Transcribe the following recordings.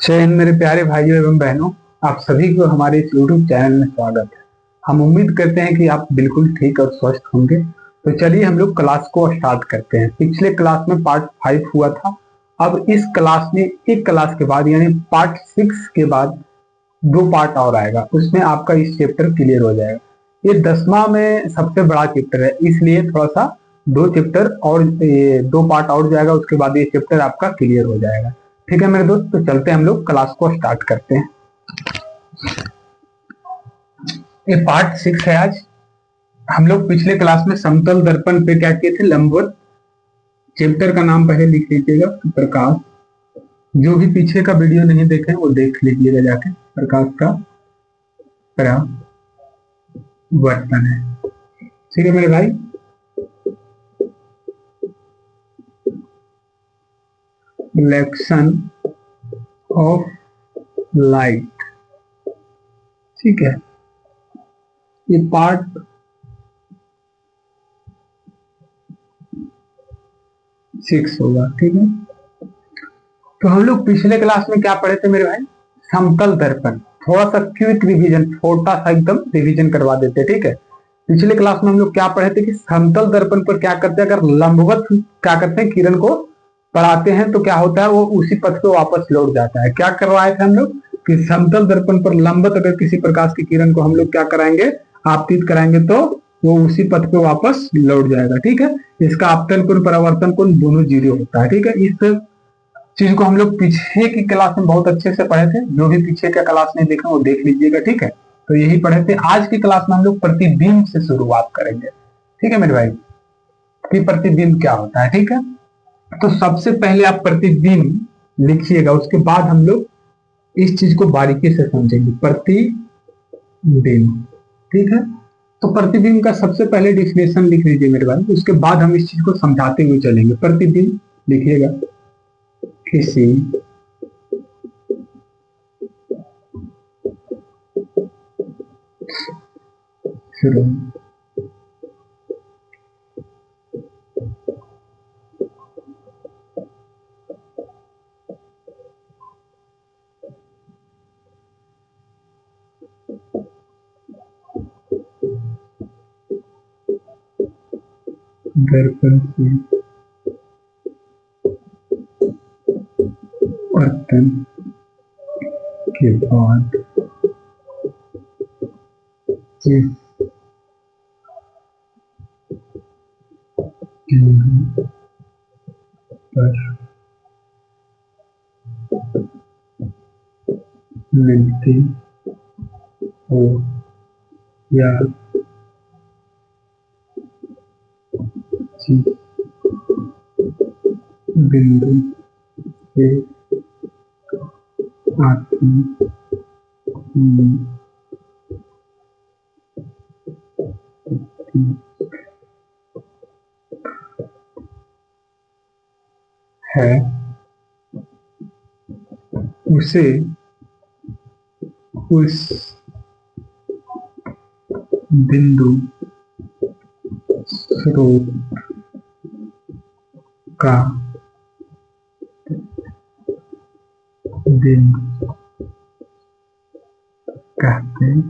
जय हिंद मेरे प्यारे भाइयों एवं बहनों। आप सभी को हमारे इस YouTube चैनल में स्वागत है। हम उम्मीद करते हैं कि आप बिल्कुल ठीक और स्वस्थ होंगे। तो चलिए हम लोग क्लास को स्टार्ट करते हैं। पिछले क्लास में पार्ट 5 हुआ था। अब इस क्लास में एक क्लास के बाद यानी पार्ट 6 के बाद 2 पार्ट और आएगा, उसमें आपका इस चैप्टर क्लियर हो जाएगा। ये 10वां में सबसे बड़ा चैप्टर है, इसलिए थोड़ा सा 2 चैप्टर और 2 पार्ट और जाएगा, उसके बाद ये चैप्टर आपका क्लियर हो जाएगा। ठीक है मेरे दोस्त, तो चलते हैं हम लोग क्लास को स्टार्ट करते हैं। ये पार्ट 6 है। आज हम लोग पिछले क्लास में समतल दर्पण पे क्या किए थे, लंबवत। चैप्टर का नाम पहले लिख लीजिएगा, प्रकाश। जो भी पीछे का वीडियो नहीं देखे वो देख लीजिएगा जाके। प्रकाश का परावर्तन है। ठीक है मेरे भाई। रिफ्लेक्शन ऑफ लाइट, ठीक है। ये पार्ट 6 होगा, ठीक है। तो हम लोग पिछले क्लास में क्या पढ़े थे मेरे भाई, समतल दर्पण। थोड़ा सा क्विक रिवीजन, छोटा सा एकदम रिवीजन करवा देते, ठीक है। पिछले क्लास में हम लोग क्या पढ़े थे कि समतल दर्पण पर क्या करते हैं, अगर लंबवत क्या करते हैं, किरण को पढ़ाते हैं तो क्या होता है, वो उसी पथ पे वापस लौट जाता है। क्या करवाए थे हम लोग कि समतल दर्पण पर लंबवत अगर किसी प्रकाश की किरण को हम लोग क्या कराएंगे, आपतित कराएंगे, तो वो उसी पथ पे वापस लौट जाएगा, ठीक है। इसका आपतन कोण परावर्तन कोण दोनों 0 होता है, ठीक है। इस चीज को हम लोग पीछे की क्लास में बहुत अच्छे से पढ़े थे। जो भी पीछे का क्लास नहीं देखा वो देख लीजिएगा, ठीक है। तो यही पढ़े थे। आज की क्लास में हम लोग प्रतिबिंब से शुरुआत करेंगे, ठीक है मेरे भाई, कि प्रतिबिंब क्या होता है, ठीक है। तो सबसे पहले आप प्रतिबिंब लिखिएगा, उसके बाद हम लोग इस चीज को बारीकी से समझेंगे। प्रतिबिंब, ठीक है। तो प्रतिबिंब का सबसे पहले डिफिनेशन लिख लीजिए मेरे भाई, उसके बाद हम इस चीज को समझाते हुए चलेंगे। प्रतिबिंब लिखिएगा, किसी दर्पण से वर्तन के बाद जिस बिंदु पर मिलती हो या जिस बिंदु से आती है उसे उस बिंदु स्रोत का बिंदु कहते हैं,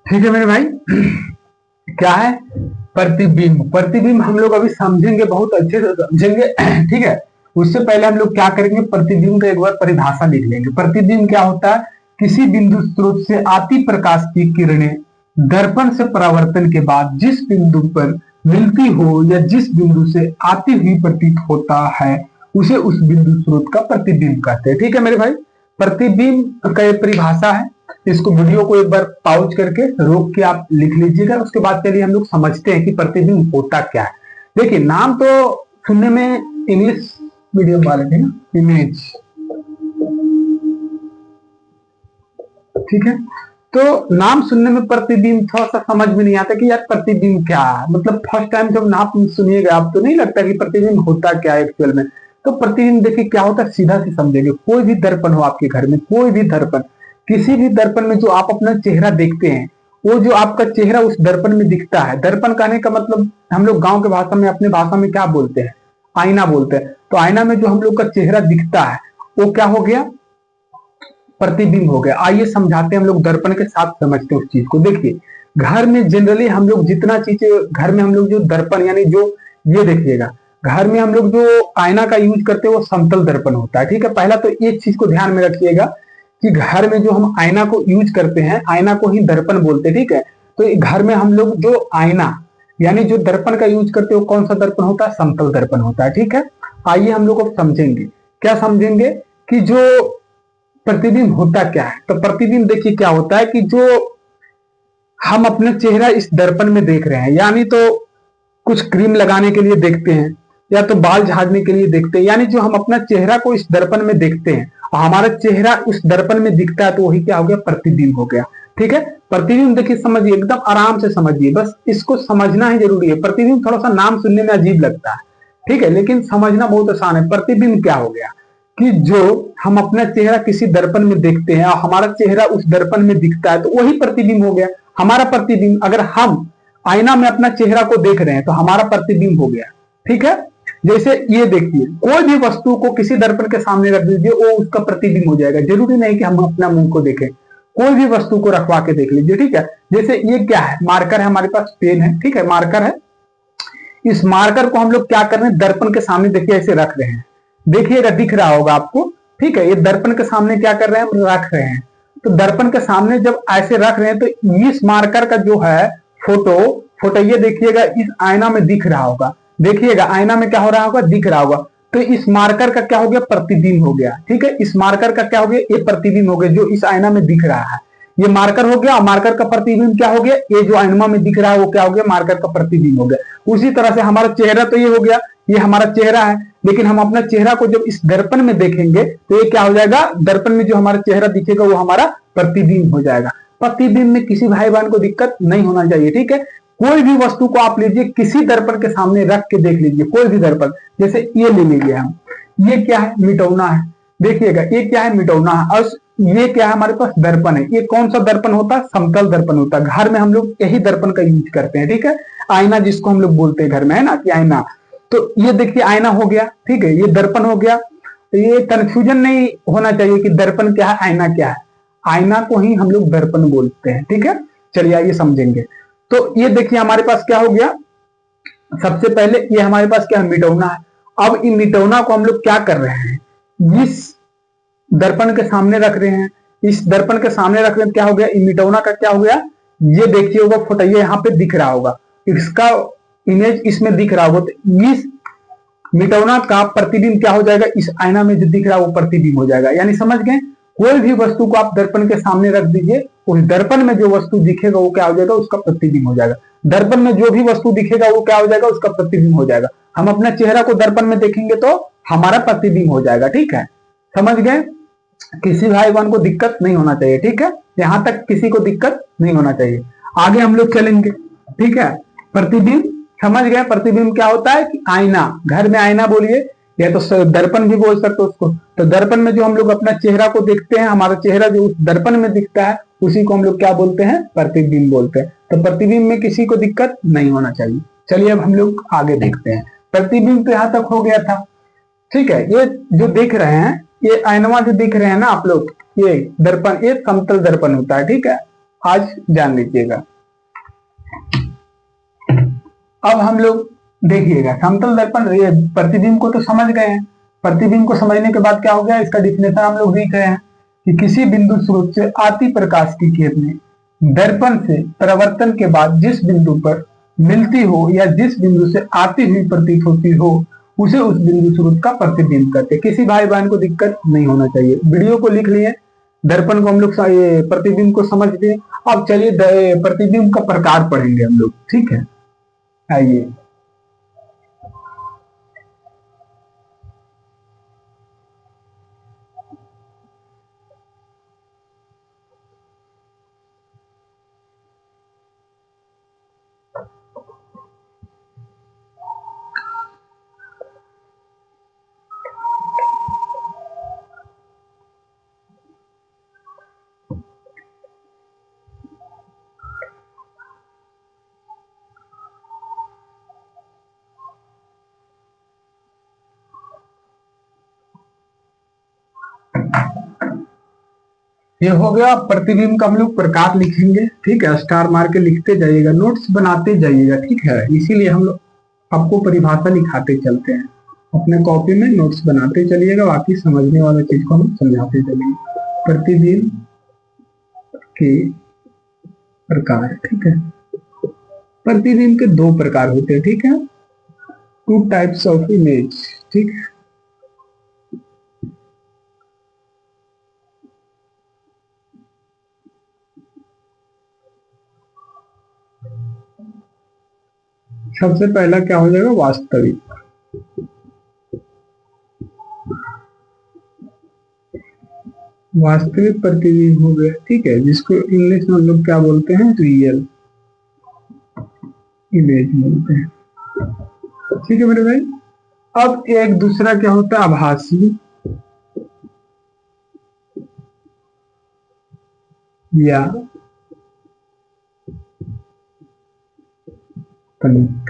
ठीक है मेरे भाई। क्या है प्रतिबिंब? प्रतिबिंब हम लोग अभी समझेंगे, बहुत अच्छे से समझेंगे, ठीक है। उससे पहले हम लोग क्या करेंगे, प्रतिबिंब का एक बार परिभाषा लिख लेंगे। प्रतिबिंब क्या होता है, किसी बिंदु स्रोत से आती प्रकाश की किरणें दर्पण से परावर्तन के बाद जिस बिंदु पर मिलती हो या जिस बिंदु से आती हुई प्रतीत होता है उसे उस बिंदु स्रोत का प्रतिबिंब कहते हैं, ठीक है मेरे भाई। प्रतिबिंब का एक परिभाषा है। इसको वीडियो को एक बार पॉज करके रोक के आप लिख लीजिएगा। उसके बाद चलिए हम लोग समझते हैं कि प्रतिबिंब होता क्या है। देखिए, नाम तो सुनने में इंग्लिश मीडियम वाले थे ना, इमेज, ठीक है। तो नाम सुनने में प्रतिबिंब थोड़ा सा समझ में नहीं आता कि यार प्रतिबिंब क्या है। मतलब फर्स्ट टाइम जब नाम सुनिएगा आप तो नहीं लगता कि प्रतिबिंब होता क्या है एक्चुअल में। तो प्रतिबिंब देखिए क्या होता है, सीधा से समझेंगे। कोई भी दर्पण हो आपके घर में, कोई भी दर्पण, किसी भी दर्पण में जो आप अपना चेहरा देखते हैं, वो जो आपका चेहरा उस दर्पण में दिखता है। दर्पण कहने का मतलब हम लोग गांव के भाषा में, अपने भाषा में क्या बोलते हैं, आईना बोलते हैं। तो आईना में जो हम लोग का चेहरा दिखता है वो क्या हो गया, प्रतिबिंब हो गया। आइए समझाते हैं हम लोग दर्पण के साथ, समझते हैं उस चीज को। देखिए घर में जनरली हम लोग जितना चीज, घर में हम लोग जो दर्पण यानी जो, ये देखिएगा घर में हम लोग जो आईना का यूज करते हैं वो समतल दर्पण होता है, ठीक है। पहला तो एक चीज को ध्यान में रखिएगा कि घर में जो हम आईना को यूज करते हैं, आईना को ही दर्पण बोलते हैं, ठीक है। तो घर में हम लोग जो आईना यानी जो दर्पण का यूज करते हैं वो कौन सा दर्पण होता है, समतल दर्पण होता है, ठीक है। आइए हम लोग अब समझेंगे, क्या समझेंगे कि जो प्रतिबिंब होता क्या है। तो प्रतिबिंब देखिए क्या होता है कि जो हम अपना चेहरा इस दर्पण में देख रहे हैं, यानी तो कुछ क्रीम लगाने के लिए देखते हैं या तो बाल झाड़ने के लिए देखते हैं, यानी जो हम अपना चेहरा को इस दर्पण में देखते हैं और हमारा चेहरा उस दर्पण में दिखता है, तो वही क्या हो गया, प्रतिबिंब हो गया, ठीक है। प्रतिबिंब देखिए समझिए, एकदम आराम से समझिए, बस इसको समझना ही जरूरी है। प्रतिबिंब थोड़ा सा नाम सुनने में अजीब लगता है, ठीक है, लेकिन समझना बहुत आसान है। प्रतिबिंब क्या हो गया कि जो हम अपना चेहरा किसी दर्पण में देखते हैं और हमारा चेहरा उस दर्पण में दिखता है, तो वही प्रतिबिंब हो गया हमारा प्रतिबिंब। अगर हम आईना में अपना चेहरा को देख रहे हैं तो हमारा प्रतिबिंब हो गया, ठीक है। जैसे ये देखिए, कोई भी वस्तु को किसी दर्पण के सामने रख दीजिए, वो उसका प्रतिबिंब हो जाएगा। जरूरी नहीं कि हम अपना मुंह को देखें, कोई भी वस्तु को रखवा के देख लीजिए, ठीक है। जैसे ये क्या है, मार्कर है, हमारे पास पेन है, ठीक है, मार्कर है। इस मार्कर को हम लोग क्या कर रहे हैं, दर्पण के सामने देखिए ऐसे रख रहे हैं, देखिएगा दिख रहा होगा आपको, ठीक है। ये दर्पण के सामने क्या कर रहे हैं, हम रख रहे हैं। तो दर्पण के सामने जब ऐसे रख रहे हैं तो इस मार्कर का जो है फोटो फोटो ये देखिएगा इस आईना में दिख रहा होगा, देखिएगा आईना में क्या हो रहा होगा, दिख रहा होगा। तो इस मार्कर का क्या हो गया, प्रतिबिंब हो गया, ठीक है। इस मार्कर का क्या हो गया, ये प्रतिबिंब हो गया जो इस आईना में दिख रहा है। ये मार्कर हो गया, मार्कर का प्रतिबिंब क्या हो गया, ये जो आईना में दिख रहा है वो क्या हो गया, मार्कर का प्रतिबिंब हो गया। उसी तरह से हमारा चेहरा तो ये हो गया, ये हमारा चेहरा है, लेकिन हम अपना चेहरा को जब इस दर्पण में देखेंगे तो ये क्या हो जाएगा, दर्पण में जो हमारा चेहरा दिखेगा वो हमारा प्रतिबिंब हो जाएगा। प्रतिबिंब में किसी भाई बहन को दिक्कत नहीं होना चाहिए, ठीक है। कोई भी वस्तु को आप लीजिए, किसी दर्पण के सामने रख के देख लीजिए, कोई भी दर्पण, जैसे ये ले लीजिए हम, ये क्या है, मिटौना है, देखिएगा ये क्या है, मिटौना है। और ये क्या है, हमारे पास दर्पण है। ये कौन सा दर्पण होता है, समतल दर्पण होता है। घर में हम लोग यही दर्पण का यूज करते हैं, ठीक है। आईना जिसको हम लोग बोलते हैं घर में, है ना, कि आईना। तो ये देखिए आईना हो गया, ठीक है, ये दर्पण हो गया। तो ये कंफ्यूजन नहीं होना चाहिए कि दर्पण क्या है, आईना क्या है। आईना को ही हम लोग दर्पण बोलते हैं, ठीक है। चलिए आइए समझेंगे। तो ये देखिए हमारे पास क्या हो गया, सबसे पहले ये हमारे पास क्या है, मिटौना है। अब इन मिटौना को हम लोग क्या कर रहे हैं, इस दर्पण के सामने रख रहे हैं। इस दर्पण के सामने रख रहे हैं, क्या हो गया, मिटौना का क्या हो गया, ये देखिए होगा फोटो, ये यहाँ पे दिख रहा होगा, इसका इमेज इसमें दिख रहा होगा। तो इस मिटौना का प्रतिबिंब क्या हो जाएगा, इस आईना में जो दिख रहा है वो प्रतिबिंब हो जाएगा। यानी समझ गए, कोई भी वस्तु को आप दर्पण के सामने रख दीजिए, उस दर्पण में जो वस्तु दिखेगा वो क्या हो जाएगा, उसका प्रतिबिंब हो जाएगा। दर्पण में जो भी वस्तु दिखेगा वो क्या हो जाएगा, उसका प्रतिबिंब हो जाएगा। हम अपने चेहरा को दर्पण में देखेंगे तो हमारा प्रतिबिंब हो जाएगा, ठीक है। समझ गए, किसी भाई बहन को दिक्कत नहीं होना चाहिए, ठीक है। यहां तक किसी को दिक्कत नहीं होना चाहिए। आगे हम लोग चलेंगे, ठीक है। प्रतिबिंब समझ गए, प्रतिबिंब क्या होता है कि आईना, घर में आईना बोलिए या तो दर्पण भी बोल सकते हो उसको। तो दर्पण में जो हम लोग अपना चेहरा को देखते हैं, हमारा चेहरा जो उस दर्पण में दिखता है उसी को हम लोग क्या बोलते हैं, प्रतिबिंब बोलते हैं। तो प्रतिबिंब में किसी को दिक्कत नहीं होना चाहिए। चलिए अब हम लोग आगे देखते हैं। प्रतिबिंब तो यहां तक हो गया था, ठीक है। ये जो देख रहे हैं, ये आईनवा जो दिख रहे हैं ना आप लोग, ये दर्पण, ये समतल दर्पण होता है, ठीक है। आज जान लीजिएगा। अब हम लोग देखिएगा, समतल दर्पण, ये प्रतिबिंब को तो समझ गए हैं। प्रतिबिंब को समझने के बाद क्या हो गया, इसका डिफिनेशन हम लोग देख रहे हैं कि किसी बिंदु स्रोत से आती प्रकाश की किरणें दर्पण से परावर्तन के बाद जिस बिंदु पर मिलती हो या जिस बिंदु से आती हुई प्रतीत होती हो, उसे उस बिंदु स्रोत का प्रतिबिंब करते हैं। किसी भाई बहन को दिक्कत नहीं होना चाहिए। वीडियो को लिख लिए, दर्पण को हम लोग प्रतिबिंब को समझ लिए। अब चलिए प्रतिबिंब का प्रकार पढ़ेंगे हम लोग, ठीक है। आइए, ये हो गया प्रतिबिंब का हम लोग प्रकार लिखेंगे, ठीक है, स्टार मार के लिखते जाइएगा, नोट्स बनाते जाइएगा, ठीक है, इसीलिए हम लोग आपको परिभाषा लिखाते चलते हैं, अपने कॉपी में नोट्स बनाते चलिएगा, बाकी समझने वाला चीज को हम समझाते चलेंगे। प्रतिबिंब के प्रकार, ठीक है, प्रतिबिंब के दो प्रकार होते हैं, ठीक है, टू टाइप्स ऑफ इमेज, ठीक है। सबसे पहला क्या हो जाएगा, वास्तविक, वास्तविक प्रतिबिंब हो गया, ठीक है, जिसको इंग्लिश में हम लोग क्या बोलते हैं, रियल इमेज बोलते हैं, ठीक है मेरे भाई। अब एक दूसरा क्या होता है, आभासी या काल्पनिक।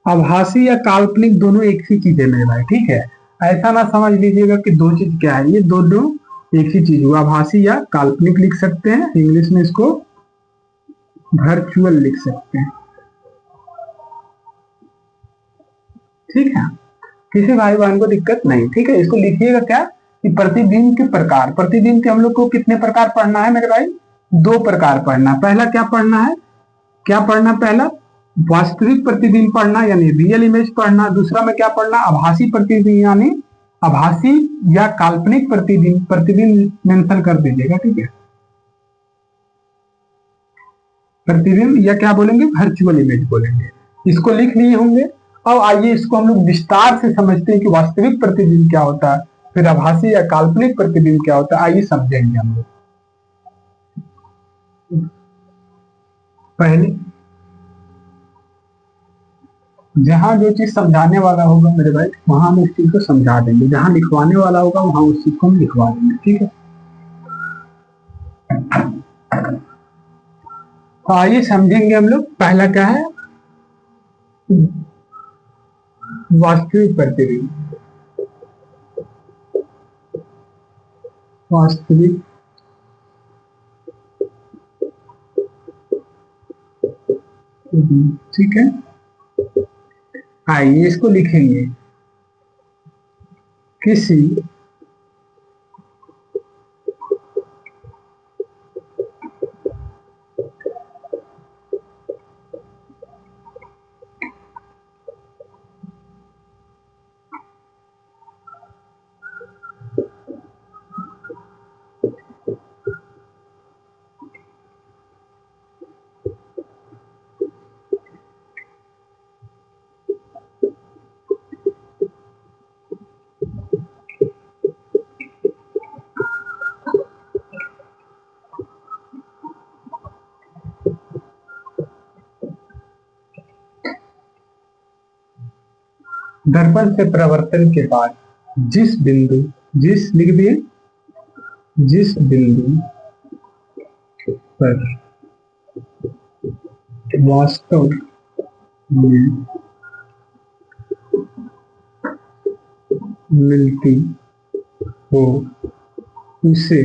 आभासी या काल्पनिक दोनों एक ही चीज है मेरे भाई, ठीक है, ऐसा ना समझ लीजिएगा कि दो चीज क्या है, ये दोनों एक ही चीज हुआ, आभासी या काल्पनिक लिख सकते हैं, इंग्लिश में इसको वर्चुअल लिख सकते हैं, ठीक है, किसी भाई बहन को दिक्कत नहीं, ठीक है। इसको लिखिएगा क्या कि प्रतिबिंब के प्रकार, प्रतिबिंब के हम लोग को कितने प्रकार पढ़ना है मेरे भाई, दो प्रकार पढ़ना। पहला क्या पढ़ना है, क्या पढ़ना, पहला वास्तविक प्रतिबिंब पढ़ना यानी रियल इमेज पढ़ना, दूसरा में क्या पढ़ना, आभासी प्रतिबिंब यानी आभासी या काल्पनिक प्रतिबिंब, प्रतिबिंब मेंशन कर दीजिएगा, ठीक है, प्रतिबिंब या क्या बोलेंगे, वर्चुअल इमेज बोलेंगे, इसको लिख लिए होंगे। अब आइए इसको हम लोग विस्तार से समझते हैं कि वास्तविक प्रतिबिंब क्या होता है, फिर आभासी या काल्पनिक प्रतिबिंब क्या होता है, आइए समझेंगे हम लोग। पहले जहां जो चीज समझाने वाला होगा मेरे भाई, वहां हम उस चीज को समझा देंगे, जहां लिखवाने वाला होगा वहां उस चीज को हम लिखवा देंगे, ठीक है। तो आइए समझेंगे हम लोग, पहला क्या है, वास्तविक प्रतिबिंब, वास्तविक ठीक है। आइए इसको लिखेंगे, किसी दर्पण से प्रवर्तन के बाद जिस बिंदु, जिस लिख दिए, जिस बिंदु पर वास्तव में मिलती हो उसे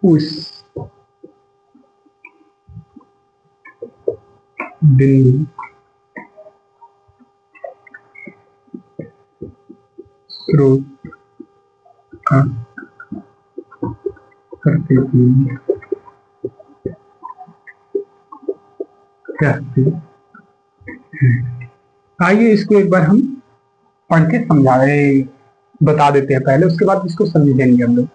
उस बिंदु स्रोत का प्रतिबिंब कहते हैं। आइए इसको एक बार हम पढ़ के समझा रहे, बता देते हैं पहले, उसके बाद इसको समझेंगे हम लोग।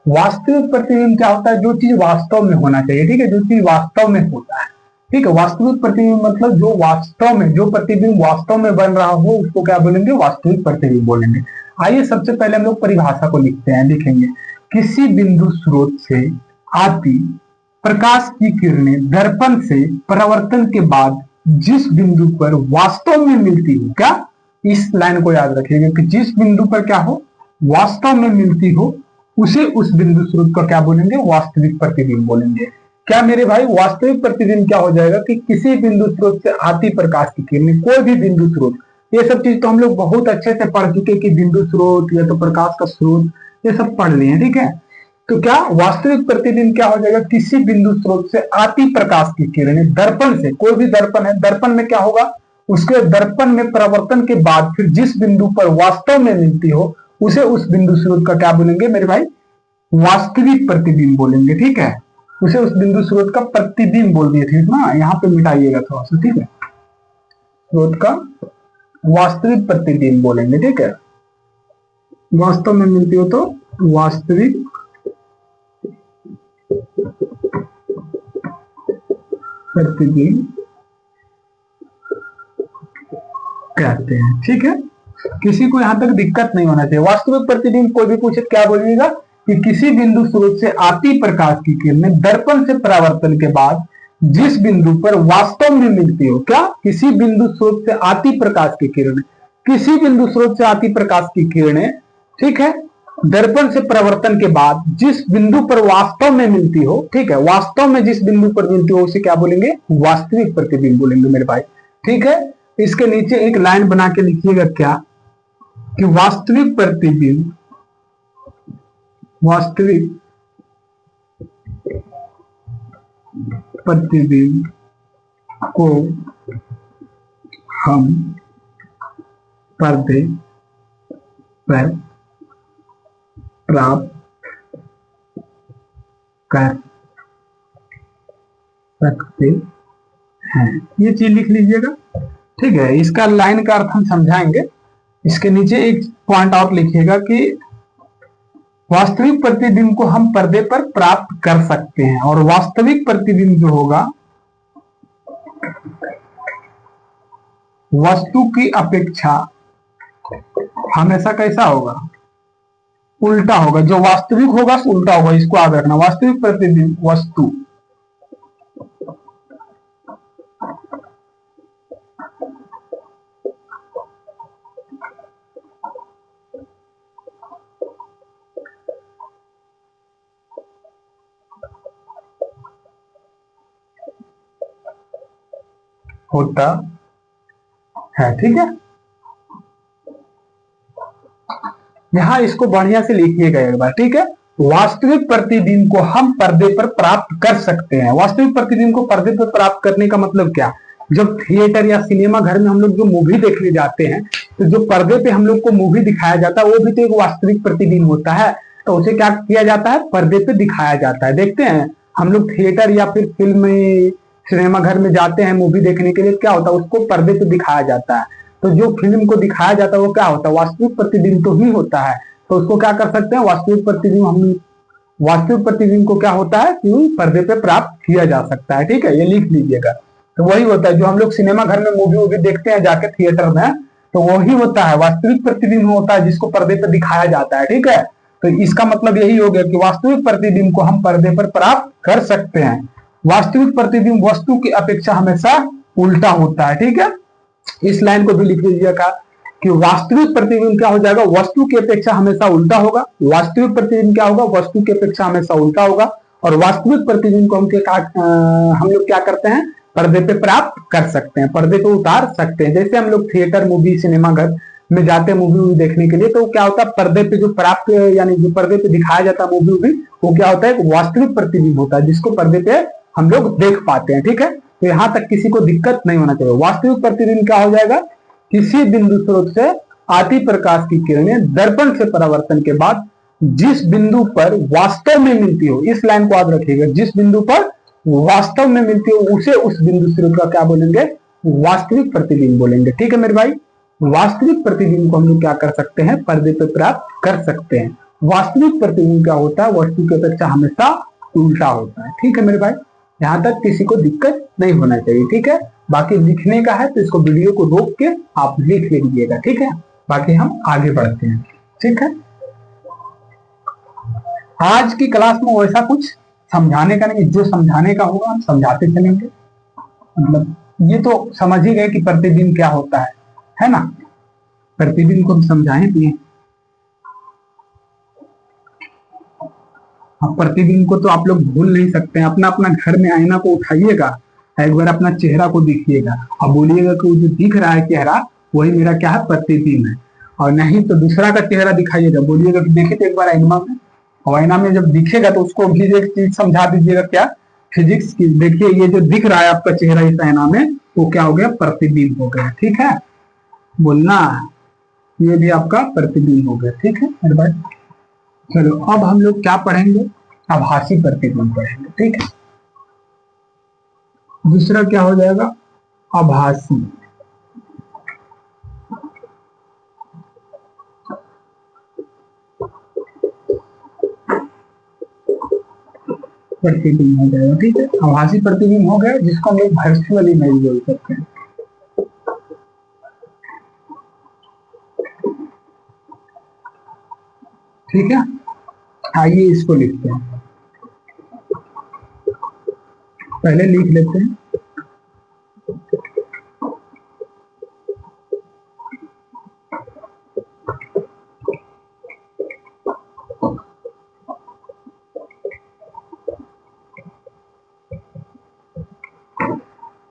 वास्तविक प्रतिबिंब क्या होता है, जो चीज वास्तव में होना चाहिए, ठीक है, जो चीज वास्तव में होता है, ठीक है, वास्तविक प्रतिबिंब मतलब जो वास्तव में, जो प्रतिबिंब वास्तव में बन रहा हो उसको क्या बोलेंगे, वास्तविक प्रतिबिंब बोलेंगे। आइए सबसे पहले हम लोग परिभाषा को लिखते हैं, लिखेंगे किसी बिंदु स्रोत से आती प्रकाश की किरणें दर्पण से परावर्तन के बाद जिस बिंदु पर वास्तव में मिलती हो, क्या, इस लाइन को याद रखिएगा कि जिस बिंदु पर क्या हो, वास्तव में मिलती हो उसे उस बिंदु स्रोत का क्या बोलेंगे, वास्तविक प्रतिबिंब बोलेंगे। क्या मेरे भाई, वास्तविक प्रतिबिंब क्या हो जाएगा कि किसी बिंदु स्रोत से आती प्रकाश की किरणें, कोई भी बिंदु स्रोत, ये सब चीज तो हम लोग बहुत अच्छे से पढ़ चुके कि बिंदु स्रोत या तो प्रकाश का स्रोत, ये सब पढ़ लिए, ठीक है। तो क्या वास्तविक प्रतिबिंब क्या हो जाएगा, किसी बिंदु स्रोत से आती प्रकाश की किरणें दर्पण से, कोई भी दर्पण है, दर्पण में क्या होगा, उसके दर्पण में परावर्तन के बाद फिर जिस बिंदु पर वास्तव में मिलती हो उसे उस बिंदु स्रोत का क्या बोलेंगे मेरे भाई, वास्तविक प्रतिबिंब बोलेंगे। ठीक है, उसे उस बिंदु स्रोत का प्रतिबिंब बोल दिए, ठीक ना, यहाँ पे मिटाइएगा थोड़ा सा, ठीक है, स्रोत का वास्तविक प्रतिबिंब बोलेंगे। ठीक है, वास्तव में मिलती हो तो वास्तविक प्रतिबिंब कहते हैं। ठीक है, किसी को यहां तक दिक्कत नहीं होना चाहिए। वास्तविक प्रतिबिंब कोई भी पूछे क्या बोलिएगा कि किसी बिंदु स्रोत से आती प्रकाश की किरणें दर्पण से परावर्तन के बाद जिस बिंदु पर वास्तव में मिलती हो, क्या, किसी बिंदु स्रोत से आती प्रकाश की किरणें, किसी बिंदु स्रोत से आती प्रकाश की किरणें, ठीक है, दर्पण से परावर्तन के बाद जिस बिंदु पर वास्तव में मिलती हो, ठीक है, वास्तव में जिस बिंदु पर मिलती हो उसे क्या बोलेंगे, वास्तविक प्रतिबिंब बोलेंगे मेरे भाई। ठीक है, इसके नीचे एक लाइन बना के लिखिएगा क्या, कि वास्तविक प्रतिबिंब, वास्तविक प्रतिबिंब को हम पर्दे पर प्राप्त कर सकते हैं, ये चीज लिख लीजिएगा। ठीक है, इसका लाइन का अर्थ हम समझाएंगे। इसके नीचे एक पॉइंट और लिखिएगा कि वास्तविक प्रतिबिंब को हम पर्दे पर प्राप्त कर सकते हैं, और वास्तविक प्रतिबिंब जो होगा वस्तु की अपेक्षा हमेशा कैसा होगा, उल्टा होगा। जो वास्तविक होगा उल्टा होगा, इसको याद रखना। वास्तविक प्रतिबिंब वस्तु होता है। ठीक है, यहां इसको बढ़िया से लिखिएगा एक बार। ठीक है, वास्तविक प्रतिबिंब को हम पर्दे पर प्राप्त कर सकते हैं। वास्तविक प्रतिबिंब को पर्दे पर प्राप्त करने का मतलब क्या, जब थिएटर या सिनेमा घर में हम लोग जो मूवी देखने जाते हैं तो जो पर्दे पे हम लोग को मूवी दिखाया जाता है वो भी तो एक वास्तविक प्रतिबिंब होता है। तो उसे क्या किया जाता है, पर्दे पे दिखाया जाता है। देखते हैं हम लोग थिएटर या फिर फिल्म सिनेमा घर में जाते हैं मूवी देखने के लिए, क्या होता है, उसको पर्दे पे दिखाया जाता है। तो जो फिल्म को दिखाया जाता है वो क्या होता है, वास्तविक प्रतिबिंब तो ही होता है। तो उसको क्या कर सकते हैं, वास्तविक प्रतिबिंब, हम वास्तविक प्रतिबिंब को क्या होता है कि पर्दे पे प्राप्त किया जा सकता है। ठीक है, ये लिख लीजिएगा। तो वही होता है जो हम लोग सिनेमा घर में मूवी वूवी देखते हैं जाके थिएटर में, तो वही होता है वास्तविक प्रतिबिंब होता है जिसको पर्दे पे दिखाया जाता है। ठीक है, तो इसका मतलब यही हो गया कि वास्तविक प्रतिबिंब को हम पर्दे पर प्राप्त कर सकते हैं। वास्तविक प्रतिबिंब वस्तु की अपेक्षा हमेशा उल्टा होता है। ठीक है, इस लाइन को भी लिख लीजिएगा कि वास्तविक प्रतिबिंब क्या हो जाएगा, वस्तु की अपेक्षा हमेशा उल्टा होगा। वास्तविक प्रतिबिंब क्या होगा, वस्तु की अपेक्षा हमेशा उल्टा होगा। और वास्तविक प्रतिबिंब को हम लोग क्या करते हैं, पर्दे पे प्राप्त कर सकते हैं, पर्दे पे उतार सकते हैं। जैसे हम लोग थिएटर मूवी सिनेमा घर में जाते हैं मूवी देखने के लिए, तो क्या होता है, पर्दे पे जो प्राप्त यानी जो पर्दे पे दिखाया जाता है मूवी वो क्या होता है, वास्तविक प्रतिबिंब होता है जिसको पर्दे पे हम लोग देख पाते हैं। ठीक है, तो यहां तक किसी को दिक्कत नहीं होना चाहिए। वास्तविक प्रतिबिंब क्या हो जाएगा, किसी बिंदु स्रोत से आती प्रकाश की किरणें दर्पण से परावर्तन के बाद जिस बिंदु पर वास्तव में मिलती हो, इस लाइन को याद रखिएगा, जिस बिंदु पर वास्तव में मिलती हो उसे उस बिंदु स्रोत का क्या बोलेंगे, वास्तविक प्रतिबिंब बोलेंगे। ठीक है मेरे भाई, वास्तविक प्रतिबिंब को हम लोग क्या कर सकते हैं, पर्दे पर प्राप्त कर सकते हैं। वास्तविक प्रतिबिंब क्या होता है, वस्तु की अपेक्षा हमेशा उल्टा होता है। ठीक है मेरे भाई, यहां तक किसी को दिक्कत नहीं होना चाहिए। ठीक है, बाकी लिखने का है तो इसको वीडियो को रोक के आप लिख लीजिएगा। ठीक है, बाकी हम आगे बढ़ते हैं। ठीक है, आज की क्लास में वैसा कुछ समझाने का नहीं, जो समझाने का होगा हम समझाते चलेंगे। मतलब ये तो समझ ही गए कि प्रतिबिंब क्या होता है ना, प्रतिबिंब को हम समझाएं भी। अब प्रतिबिंब को तो आप लोग भूल नहीं सकते हैं। अपना अपना घर में आईना को उठाइएगा, एक बार अपना चेहरा को देखिएगा और बोलिएगा कि वो जो दिख रहा है चेहरा वही मेरा क्या है, प्रतिबिंब है। और नहीं तो दूसरा का चेहरा दिखाइएगा, बोलिएगा कि देखे तो एक बार आईना में, और आईना में जब दिखेगा तो उसको भी एक चीज समझा दीजिएगा, क्या, फिजिक्स की। देखिए ये जो दिख रहा है आपका चेहरा इस आईना में, वो क्या हो गया, प्रतिबिंब हो गया। ठीक है, बोलना ये भी आपका प्रतिबिंब हो गया। ठीक है मेरे भाई, चलो अब हम लोग क्या पढ़ेंगे, आभासी प्रतिबिंब पढ़ेंगे। ठीक है, दूसरा क्या हो जाएगा, आभासी प्रतिबिंब हो जाएगा। ठीक है, आभासी प्रतिबिंब हो गया, जिसको हम लोग वर्चुअल इमेज बोल सकते हैं। ठीक है, आइए इसको लिखते हैं, पहले लिख लेते हैं।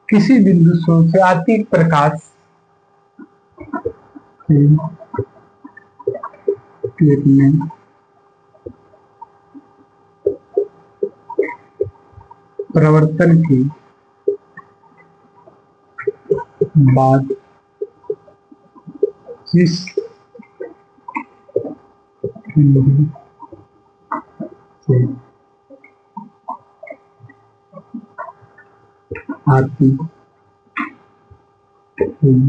किसी बिंदु स्रोत से आती प्रकाश की किरणें प्रवर्तन के बाद जिस बिंदु से आती हुई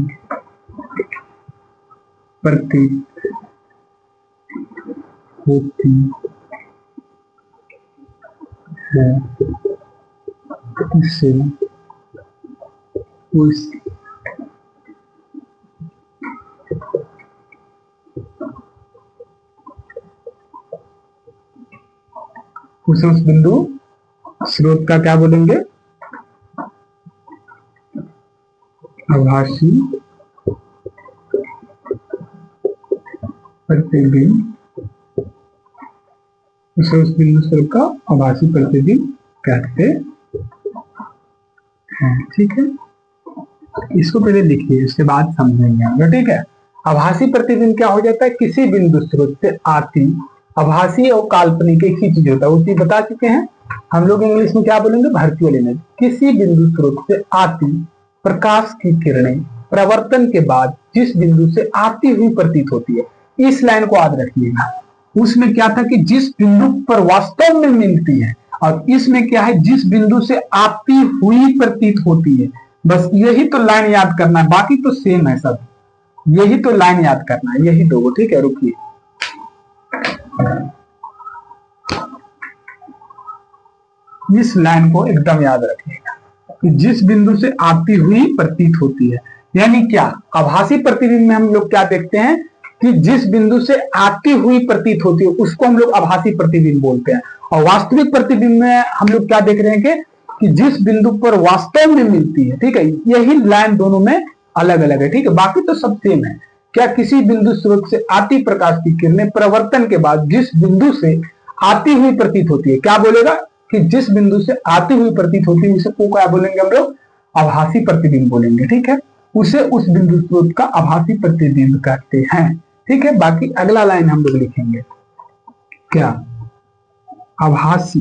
प्रतीत होती है, उसे उस बिंदु स्रोत का क्या बोलेंगे, आभासी प्रतिबिंब। उसे उस बिंदु स्रोत का आभासी प्रतिबिंब कहते हैं। ठीक है, इसको पहले लिखिए, उसके बाद समझेंगे हम। ठीक है, आभासी प्रतिबिंब क्या हो जाता है, किसी बिंदु स्रोत से आती, आभासी और काल्पनिक एक ही चीज होता है, वो चीज बता चुके हैं हम लोग। इंग्लिश में क्या बोलेंगे, वर्चुअल इमेज। किसी बिंदु स्रोत से आती प्रकाश की किरणें प्रवर्तन के बाद जिस बिंदु से आती हुई प्रतीत होती है, इस लाइन को याद रखिएगा। उसमें क्या था कि जिस बिंदु पर वास्तव में मिलती है, और इसमें क्या है, जिस बिंदु से आती हुई प्रतीत होती है। बस यही तो लाइन याद करना है, बाकी तो सेम है सब। यही तो लाइन याद करना है, यही दो। ठीक है, रुकिए, इस लाइन को एकदम याद रखिएगा कि जिस बिंदु से आती हुई प्रतीत होती है, यानी क्या, आभासी प्रतिबिंब में हम लोग क्या देखते हैं कि जिस बिंदु से आती हुई प्रतीत होती है उसको हम लोग आभासी प्रतिबिंब बोलते हैं। और वास्तविक प्रतिबिंब में हम लोग क्या देख रहे हैं कि जिस बिंदु पर वास्तव में मिलती है। ठीक है, यही लाइन दोनों में अलग अलग है। ठीक है, बाकी तो सब सेम है। क्या, किसी बिंदु स्रोत से आती प्रकाश की किरणें प्रवर्तन के बाद जिस बिंदु से आती हुई प्रतीत होती है, क्या बोलेगा कि जिस बिंदु से आती हुई प्रतीत होती है उसे को क्या बोलेंगे हम लोग, आभासी प्रतिबिंब बोलेंगे। ठीक है, उसे उस बिंदु स्रोत का आभासी प्रतिबिंब कहते हैं। ठीक है, बाकी अगला लाइन हम लोग लिखेंगे, क्या, आभासी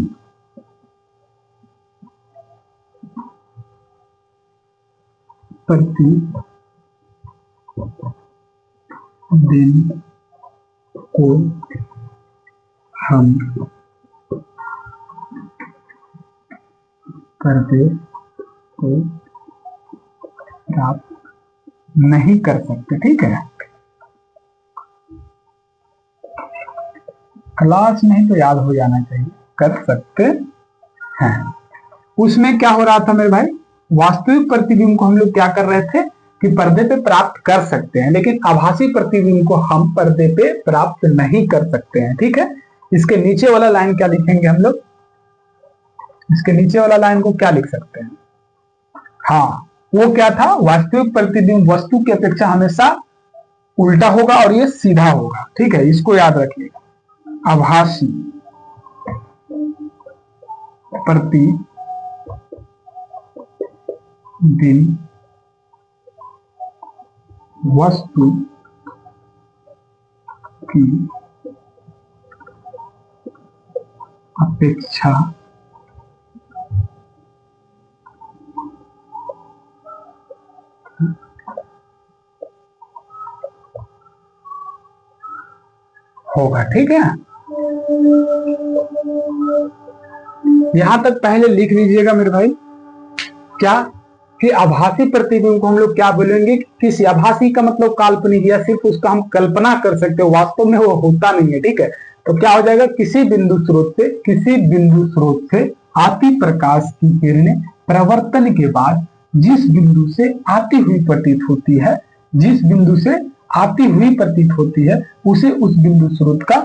प्रतिबिंब को हम पर्दे को प्राप्त नहीं कर सकते। ठीक है, क्लास नहीं तो याद हो जाना चाहिए, कर सकते हैं। उसमें क्या हो रहा था मेरे भाई, वास्तविक प्रतिबिंब को हम लोग क्या कर रहे थे कि पर्दे पे प्राप्त कर सकते हैं, लेकिन आभासी प्रतिबिंब को हम पर्दे पे प्राप्त नहीं कर सकते हैं। ठीक है, इसके नीचे वाला लाइन क्या लिखेंगे हम लोग, इसके नीचे वाला लाइन को क्या लिख सकते हैं, हाँ, वो क्या था, वास्तविक प्रतिबिंब वस्तु की अपेक्षा हमेशा उल्टा होगा और ये सीधा होगा। ठीक है, इसको याद रखिएगा, आभासी प्रतिबिंब वस्तु की अपेक्षा होगा। ठीक है, यहां तक पहले लिख लीजिएगा मेरे भाई। क्या कि आभासी प्रतिबिंब को हम लोग क्या बोलेंगे, किसी आभासी का मतलब काल्पनिक, या सिर्फ उसका हम कल्पना कर सकते हो, वास्तव में वो होता नहीं है। ठीक है, तो क्या हो जाएगा, किसी बिंदु स्रोत से आती प्रकाश की किरणें प्रवर्तन के बाद जिस बिंदु से आती हुई प्रतीत होती है, जिस बिंदु से आती हुई प्रतीत होती है, उसे उस बिंदु स्रोत का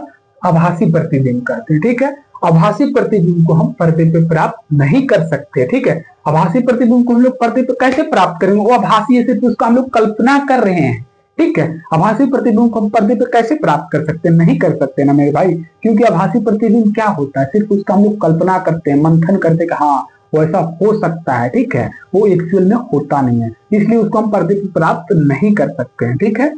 आभासी प्रतिबिंब कहते हैं। ठीक है, आभासी प्रतिबिंब को हम पर्दे पे प्राप्त नहीं कर सकते। ठीक है, आभासी प्रतिबिंब को हम लोग पर्दे पे कैसे प्राप्त करेंगे, वो आभासी है, सिर्फ उसका हम लोग कल्पना कर रहे हैं। ठीक है, आभासी प्रतिबिंब को हम पर्दे पे कैसे प्राप्त कर सकते हैं, नहीं कर सकते ना मेरे भाई, क्योंकि आभासी प्रतिबिंब क्या होता है, सिर्फ उसका हम लोग कल्पना करते हैं, मंथन करते हैं कि हाँ वो ऐसा हो सकता है। ठीक है, वो एक्चुअल में होता नहीं है, इसलिए उसको हम पर्दे पे प्राप्त नहीं कर सकते हैं। ठीक है,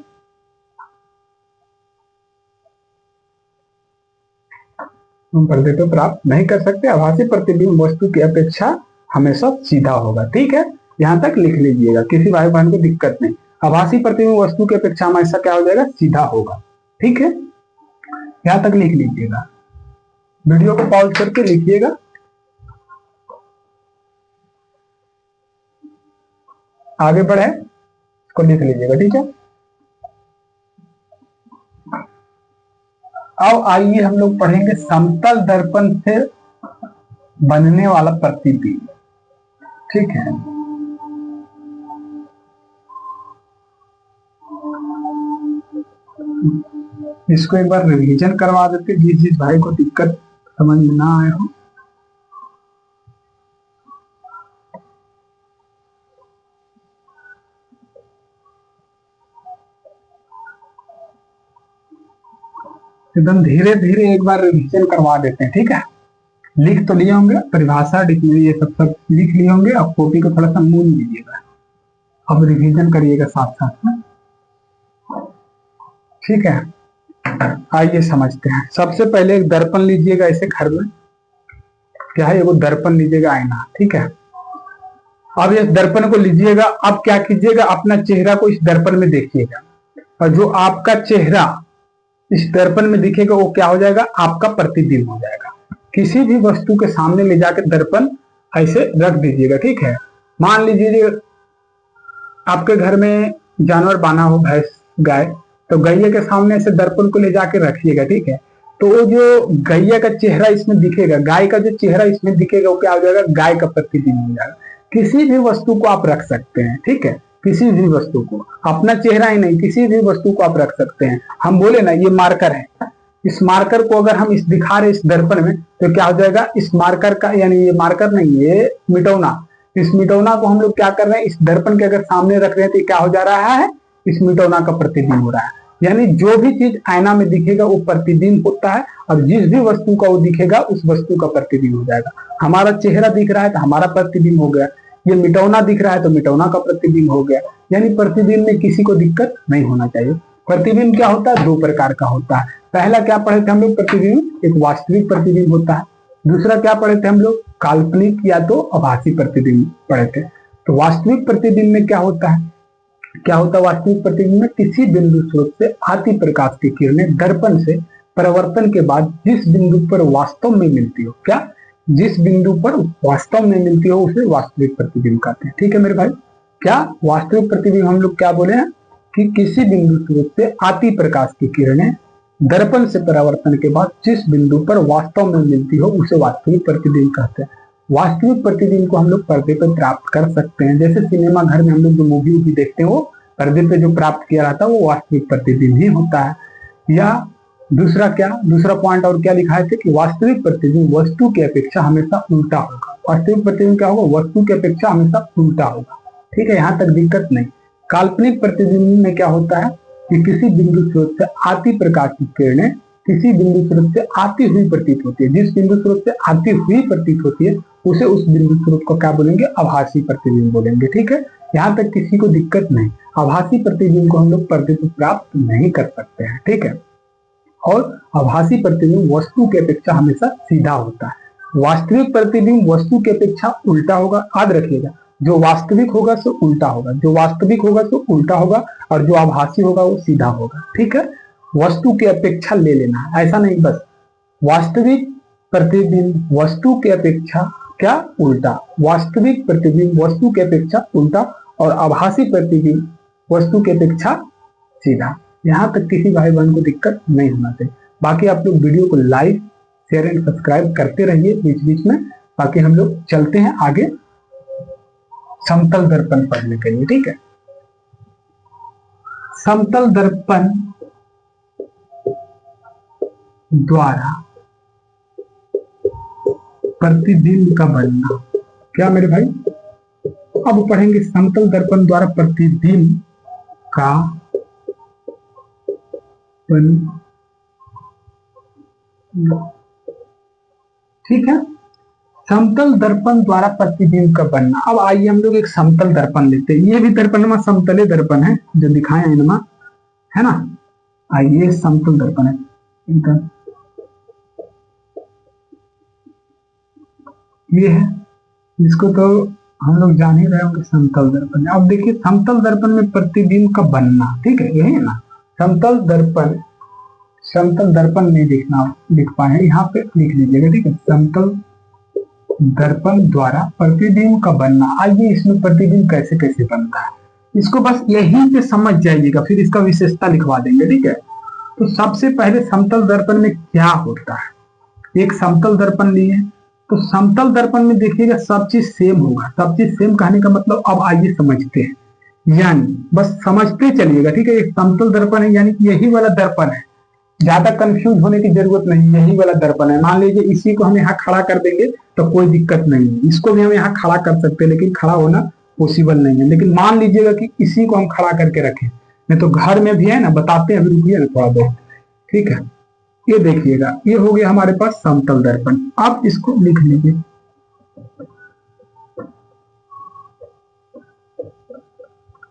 हम पर्दे पे प्राप्त नहीं कर सकते। आभासी प्रतिबिंब वस्तु की अपेक्षा हमेशा सीधा होगा। ठीक है, यहां तक लिख लीजिएगा, किसी भाई बहन को दिक्कत नहीं। आभासी प्रतिबिंब वस्तु की अपेक्षा हमेशा क्या हो जाएगा, सीधा होगा। ठीक है, यहां तक लिख लीजिएगा, वीडियो को पॉज करके लिखिएगा। आगे बढ़े, इसको लिख लीजिएगा। ठीक है, अब आइए हम लोग पढ़ेंगे समतल दर्पण से बनने वाला प्रतिबिंब। ठीक है, इसको एक बार रिवीजन करवा देते, जिस भाई को दिक्कत समझ में ना आए हो। एकदम धीरे धीरे एक बार रिवीजन करवा देते हैं। ठीक है, लिख तो लिए होंगे, परिभाषा डिक्शनरी ये सब लिख लिए होंगे। अब कॉपी को थोड़ा सा मूव लीजिएगा, अब रिवीजन करिएगा साथ साथ में। ठीक है, आइए समझते हैं। सबसे पहले एक दर्पण लीजिएगा, ऐसे घर में क्या है, वो दर्पण लीजिएगा, आईना। ठीक है, अब इस दर्पण को लीजिएगा, अब क्या कीजिएगा, अपना चेहरा को इस दर्पण में देखिएगा, और जो आपका चेहरा इस दर्पण में दिखेगा वो क्या हो जाएगा, आपका प्रतिबिंब हो जाएगा। किसी भी वस्तु के सामने ले जाकर दर्पण ऐसे रख दीजिएगा। ठीक है, मान लीजिए आपके घर में जानवर बांधा हो, भैंस गाय, तो गैया के सामने ऐसे दर्पण को ले जाके रखिएगा। ठीक है, तो वो जो गैया का चेहरा इसमें दिखेगा, गाय का जो चेहरा इसमें दिखेगा, वो क्या हो जाएगा, गाय का प्रतिबिंब हो जाएगा। किसी भी वस्तु को आप रख सकते हैं। ठीक है, किसी भी वस्तु को, अपना चेहरा ही नहीं, किसी भी वस्तु को आप रख सकते हैं। हम बोले ना ये मार्कर है, इस मार्कर को अगर हम इस दिखा रहे इस दर्पण में, तो क्या हो जाएगा, इस मार्कर का, यानी ये मार्कर नहीं, ये मिटौना, इस मिटौना को हम लोग क्या कर रहे हैं, इस दर्पण के अगर सामने रख रहे हैं, तो क्या हो जा रहा है, इस मिटौना का प्रतिबिंब हो रहा है। यानी जो भी चीज आईना में दिखेगा वो प्रतिबिंब होता है, और जिस भी वस्तु का वो दिखेगा उस वस्तु का प्रतिबिंब हो जाएगा। हमारा चेहरा दिख रहा है तो हमारा प्रतिबिंब हो गया, ये मिटौना दिख रहा है तो मिटौना का प्रतिबिंब हो गया। यानी प्रतिबिंब में किसी को दिक्कत नहीं होना चाहिए। प्रतिबिंब क्या होता है, दो प्रकार का होता है। पहला क्या पढ़े थे हम लोग, प्रतिबिंब एक वास्तविक प्रतिबिंब होता है। दूसरा क्या पढ़े थे हम लोग, काल्पनिक या तो आभासी प्रतिबिंब पढ़े थे। तो वास्तविक प्रतिबिंब में क्या होता है, क्या होता है वास्तविक प्रतिबिंब में, किसी बिंदु स्रोत से आती प्रकाश की किरणें दर्पण से परावर्तन के बाद जिस बिंदु पर वास्तव में मिलती हो, क्या, जिस बिंदु पर वास्तव में मिलती हो उसे वास्तविक प्रतिबिंब कहते हैं। ठीक है मेरे भाई, क्या वास्तविक प्रतिबिंब हम लोग क्या बोले हैं कि किसी बिंदु स्रोत से आती प्रकाश की किरणें दर्पण से परावर्तन के बाद जिस बिंदु पर वास्तव में मिलती हो उसे वास्तविक प्रतिबिंब कहते हैं। वास्तविक प्रतिबिंब को हम लोग पर्दे पर प्राप्त कर सकते हैं। जैसे सिनेमा घर में हम लोग जो मूवी वूवी देखते हैं वो पर्दे पे जो प्राप्त किया जाता है वो वास्तविक प्रतिबिंब ही होता है। या दूसरा क्या, दूसरा पॉइंट और क्या लिखा है कि वास्तविक प्रतिबिंब वस्तु की अपेक्षा हमेशा उल्टा होगा। वास्तविक प्रतिबिंब क्या होगा, वस्तु की अपेक्षा हमेशा उल्टा होगा। ठीक है, यहाँ तक दिक्कत नहीं। काल्पनिक प्रतिबिंब में क्या होता है कि किसी बिंदु स्रोत से आती प्रकाश की किरणें किसी बिंदु स्रोत से आती हुई प्रतीत होती है। जिस बिंदु स्रोत से आती हुई प्रतीत होती है उसे उस बिंदु स्रोत को क्या बोलेंगे, आभासी प्रतिबिंब बोलेंगे। ठीक है, यहाँ तक किसी को दिक्कत नहीं। आभासी प्रतिबिंब को हम लोग पर्दे पर प्राप्त नहीं कर सकते हैं। ठीक है, और आभासी प्रतिबिंब वस्तु की अपेक्षा हमेशा सीधा होता है। वास्तविक प्रतिबिंब वस्तु की अपेक्षा उल्टा होगा, याद रखिएगा। जो वास्तविक होगा सो उल्टा होगा, जो वास्तविक होगा सो उल्टा होगा, और जो आभासी होगा वो सीधा होगा। ठीक है, वस्तु की अपेक्षा ले लेना, ऐसा नहीं बस वास्तविक प्रतिबिंब वस्तु की अपेक्षा क्या उल्टा, वास्तविक प्रतिबिंब वस्तु की अपेक्षा उल्टा, और आभासी प्रतिबिंब वस्तु की अपेक्षा सीधा। यहां तक किसी भाई बहन को दिक्कत नहीं होना चाहिए। बाकी आप लोग वीडियो को लाइक शेयर एंड सब्सक्राइब करते रहिए बीच बीच में। बाकी हम लोग चलते हैं आगे समतल दर्पण पढ़ने के लिए। ठीक है, समतल दर्पण द्वारा प्रतिबिंब का बनना। क्या मेरे भाई, अब पढ़ेंगे समतल दर्पण द्वारा प्रतिबिंब का बनना। ठीक है, समतल दर्पण द्वारा प्रतिबिंब का बनना। अब आइए हम लोग एक समतल दर्पण लेते हैं। ये भी दर्पण समतले दर्पण है जो दिखाए हैं इनमा, है ना। आइए समतल दर्पण है, ये है जिसको तो हम लोग जान ही रहे होंगे समतल दर्पण। अब देखिए समतल दर्पण में प्रतिबिंब का बनना, ठीक है, यही है ना। समतल दर्पण नहीं लिख पाए, यहाँ पे लिख लीजिएगा। ठीक है, समतल दर्पण द्वारा प्रतिबिंब का बनना। आइए इसमें प्रतिबिंब कैसे कैसे बनता है इसको बस यहीं पे समझ जाइएगा, फिर इसका विशेषता लिखवा देंगे। ठीक है, तो सबसे पहले समतल दर्पण में क्या होता है। एक समतल दर्पण लिए तो समतल दर्पण में देखिएगा सब चीज सेम होगा। सब चीज सेम कहने का मतलब अब आइए समझते हैं, यानी बस समझते चलिएगा। ठीक है, एक समतल दर्पण है यानी यही वाला दर्पण है, ज्यादा कंफ्यूज होने की जरूरत नहीं, यही वाला दर्पण है। मान लीजिए इसी को हम यहाँ खड़ा कर देंगे तो कोई दिक्कत नहीं है, इसको भी हम यहाँ खड़ा कर सकते हैं, लेकिन खड़ा होना पॉसिबल नहीं है। लेकिन मान लीजिएगा कि इसी को हम खड़ा करके रखें, नहीं तो घर में भी है ना, बताते हैं, अभी रुकिए ना थोड़ा बहुत। ठीक है, ये देखिएगा, ये हो गया हमारे पास समतल दर्पण। आप इसको लिख लीजिए।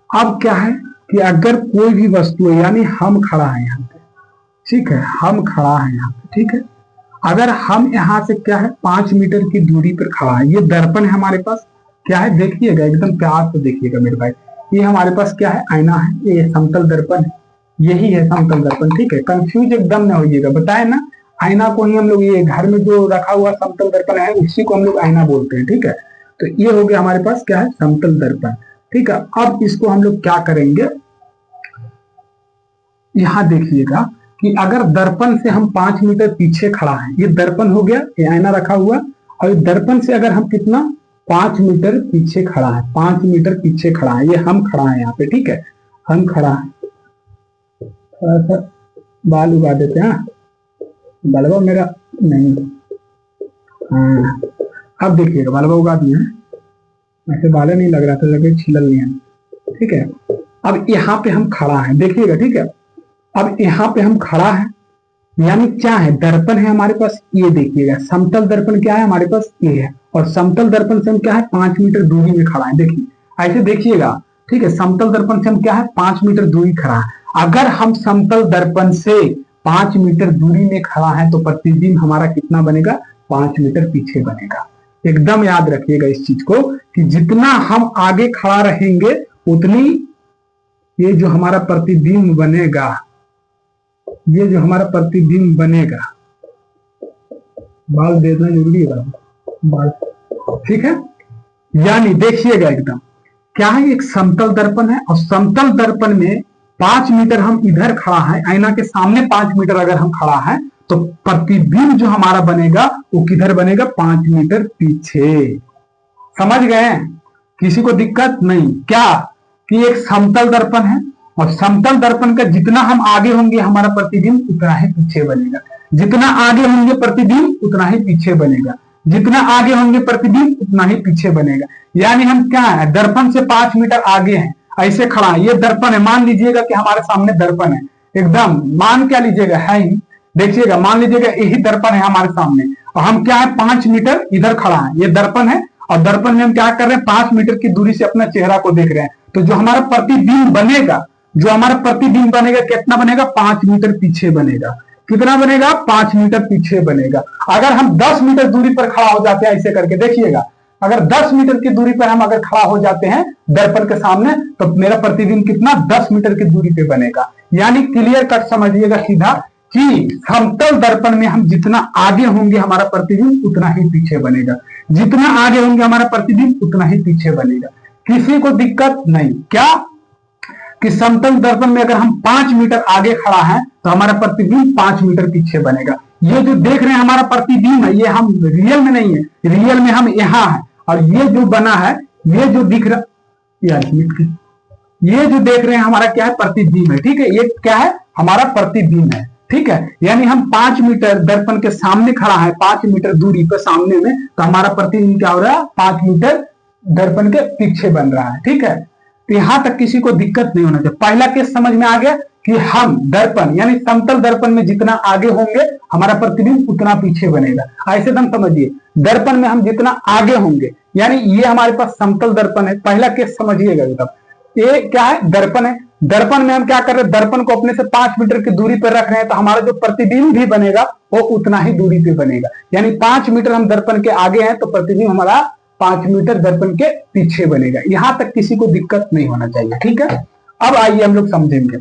अब क्या है कि अगर कोई भी वस्तु है, यानी हम खड़ा है यहाँ पे, ठीक है, हम खड़ा है यहाँ पे, ठीक है, अगर हम यहाँ से क्या है 5 मीटर की दूरी पर खड़ा है, ये दर्पण है हमारे पास, क्या है देखिएगा, एकदम प्यार से देखिएगा मेरे भाई। ये हमारे पास क्या है, आईना है, ये समतल दर्पण है, यही है समतल दर्पण। ठीक है, कंफ्यूज एकदम ना होइएगा, बताए ना, आईना को ही हम लोग, ये घर में जो रखा हुआ समतल दर्पण है उसी को हम लोग आईना बोलते हैं। ठीक है, तो ये हो गया हमारे पास क्या है, समतल दर्पण। ठीक है, अब इसको हम लोग क्या करेंगे, यहां देखिएगा कि अगर दर्पण से हम 5 मीटर पीछे खड़ा है, ये दर्पण हो गया, ये आईना रखा हुआ, और दर्पण से अगर हम कितना 5 मीटर पीछे खड़ा है, 5 मीटर पीछे खड़ा है, ये हम खड़ा है यहाँ पे। ठीक है, हम खड़ा है, थोड़ा सा बाल उगा देते हैं, बालवा मेरा नहीं, हाँ अब देखिएगा बालवा उगा दिए हैं, ऐसे बाल नहीं लग रहा था, लगे छिलल नहीं है। ठीक है, अब यहाँ पे हम खड़ा है, देखिएगा। ठीक है, अब यहाँ पे हम खड़ा है, यानी क्या है, दर्पण है हमारे पास, ये देखिएगा, समतल दर्पण क्या है हमारे पास, ये है, और समतल दर्पण से हम क्या है 5 मीटर दूरी में खड़ा है। देखिए ऐसे देखिएगा। ठीक है, समतल दर्पण से हम क्या है 5 मीटर दूरी खड़ा है। अगर हम समतल दर्पण से 5 मीटर दूरी में खड़ा है तो प्रतिबिंब हमारा कितना बनेगा, 5 मीटर पीछे बनेगा। एकदम याद रखिएगा इस चीज को कि जितना हम आगे खड़ा रहेंगे उतनी ये जो हमारा प्रतिबिंब बनेगा, ये जो हमारा प्रतिबिंब बनेगा, बाल देना जरूरी है बाल। ठीक है, यानी देखिएगा एकदम क्या है, एक समतल दर्पण है, और समतल दर्पण में 5 मीटर हम इधर खड़ा है, आईना के सामने 5 मीटर अगर हम खड़ा है तो प्रतिबिंब जो हमारा बनेगा वो किधर बनेगा, 5 मीटर पीछे। समझ गए, किसी को दिक्कत नहीं। क्या कि एक समतल दर्पण है, और समतल दर्पण का जितना हम आगे होंगे हमारा प्रतिबिंब उतना ही पीछे बनेगा, जितना आगे होंगे प्रतिबिंब उतना ही पीछे बनेगा, जितना आगे होंगे प्रतिबिंब उतना ही पीछे बनेगा। यानी हम क्या है, दर्पण से 5 मीटर आगे हैं, ऐसे खड़ा है, ये दर्पण है, मान लीजिएगा कि हमारे सामने दर्पण है, एकदम मान क्या लीजिएगा है ही, देखिएगा मान लीजिएगा यही दर्पण है हमारे सामने, और हम क्या है 5 मीटर इधर खड़ा है, ये दर्पण है, और दर्पण में हम क्या कर रहे हैं 5 मीटर की दूरी से अपना चेहरा को देख रहे हैं। तो जो हमारा प्रतिबिंब बनेगा, जो हमारा प्रतिबिंब बनेगा कितना बनेगा, 5 मीटर पीछे बनेगा। कितना बनेगा, 5 मीटर पीछे बनेगा। अगर हम 10 मीटर दूरी पर खड़ा हो जाते हैं ऐसे करके देखिएगा, अगर 10 मीटर की दूरी पर हम अगर खड़ा हो जाते हैं दर्पण के सामने तो मेरा प्रतिबिंब कितना 10 मीटर की दूरी पे बनेगा। यानी क्लियर कट समझिएगा सीधा कि समतल दर्पण में हम जितना आगे होंगे हमारा प्रतिबिंब उतना ही पीछे बनेगा, जितना आगे होंगे हमारा प्रतिबिंब उतना ही पीछे बनेगा, किसी को दिक्कत नहीं। क्या कि समतल दर्पण में अगर हम 5 मीटर आगे खड़ा है तो हमारा प्रतिबिंब 5 मीटर पीछे बनेगा। ये जो देख रहे हैं हमारा प्रतिबिंब है ये हम रियल में नहीं है, रियल में हम यहाँ है, और ये जो बना है ये जो दिख रहा ये जो देख रहे हैं हमारा क्या है, प्रतिबिंब है। ठीक है, ये क्या है, हमारा प्रतिबिंब है। ठीक है, यानी हम 5 मीटर दर्पण के सामने खड़ा है, 5 मीटर दूरी पर सामने में, तो हमारा प्रतिबिंब क्या हो रहा है, 5 मीटर दर्पण के पीछे बन रहा है। ठीक है, तो यहां तक किसी को दिक्कत नहीं होना चाहिए। पहला केस समझ में आ गया कि हम दर्पण यानी समतल दर्पण में जितना आगे होंगे हमारा प्रतिबिंब उतना पीछे बनेगा। ऐसे एकदम समझिए, दर्पण में हम जितना आगे होंगे, यानी ये हमारे पास समतल दर्पण है। पहला केस समझिएगा एकदम, ये क्या है, दर्पण है। दर्पण में हम क्या कर रहे हैं, दर्पण को अपने से 5 मीटर की दूरी पर रख रहे हैं, तो हमारा जो प्रतिबिंब भी बनेगा वो उतना ही दूरी पे बनेगा। यानी 5 मीटर हम दर्पण के आगे हैं तो प्रतिबिंब हमारा 5 मीटर दर्पण के पीछे बनेगा। यहां तक किसी को दिक्कत नहीं होना चाहिए। ठीक है, अब आइए हम लोग समझेंगे,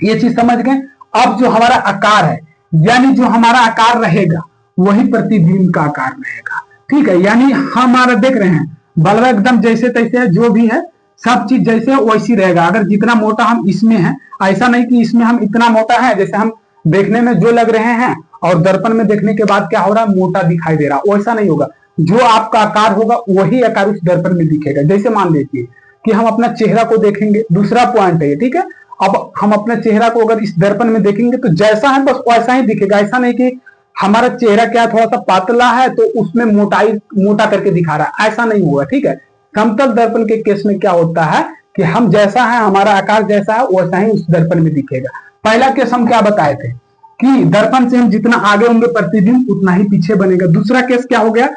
ये चीज समझ गए। अब जो हमारा आकार है, यानी जो हमारा आकार रहेगा वही प्रतिबिंब का आकार रहेगा। ठीक है, यानी हमारा देख रहे हैं बल्ब एकदम जैसे तैसे है, जो भी है सब चीज जैसे है वैसी रहेगा। अगर जितना मोटा हम इसमें है, ऐसा नहीं कि इसमें हम इतना मोटा है जैसे हम देखने में जो लग रहे हैं और दर्पण में देखने के बाद क्या हो रहा है, मोटा दिखाई दे रहा, वैसा नहीं होगा। जो आपका आकार होगा वही आकार उस दर्पण में दिखेगा। जैसे मान लीजिए कि हम अपना चेहरा को देखेंगे, दूसरा पॉइंट है ये। ठीक है, अब हम अपने चेहरा को अगर इस दर्पण में देखेंगे तो जैसा है बस वैसा ही दिखेगा। ऐसा नहीं कि हमारा चेहरा क्या थोड़ा सा पतला है तो उसमें मोटाई मोटा करके दिखा रहा है, ऐसा नहीं होगा। ठीक है, समतल दर्पण के केस में क्या होता है कि हम जैसा है, हमारा आकार जैसा है वैसा ही उस दर्पण में दिखेगा। पहला केस हम क्या बताए थे कि दर्पण से हम जितना आगे होंगे प्रतिबिंब उतना ही पीछे बनेगा। दूसरा केस क्या हो गया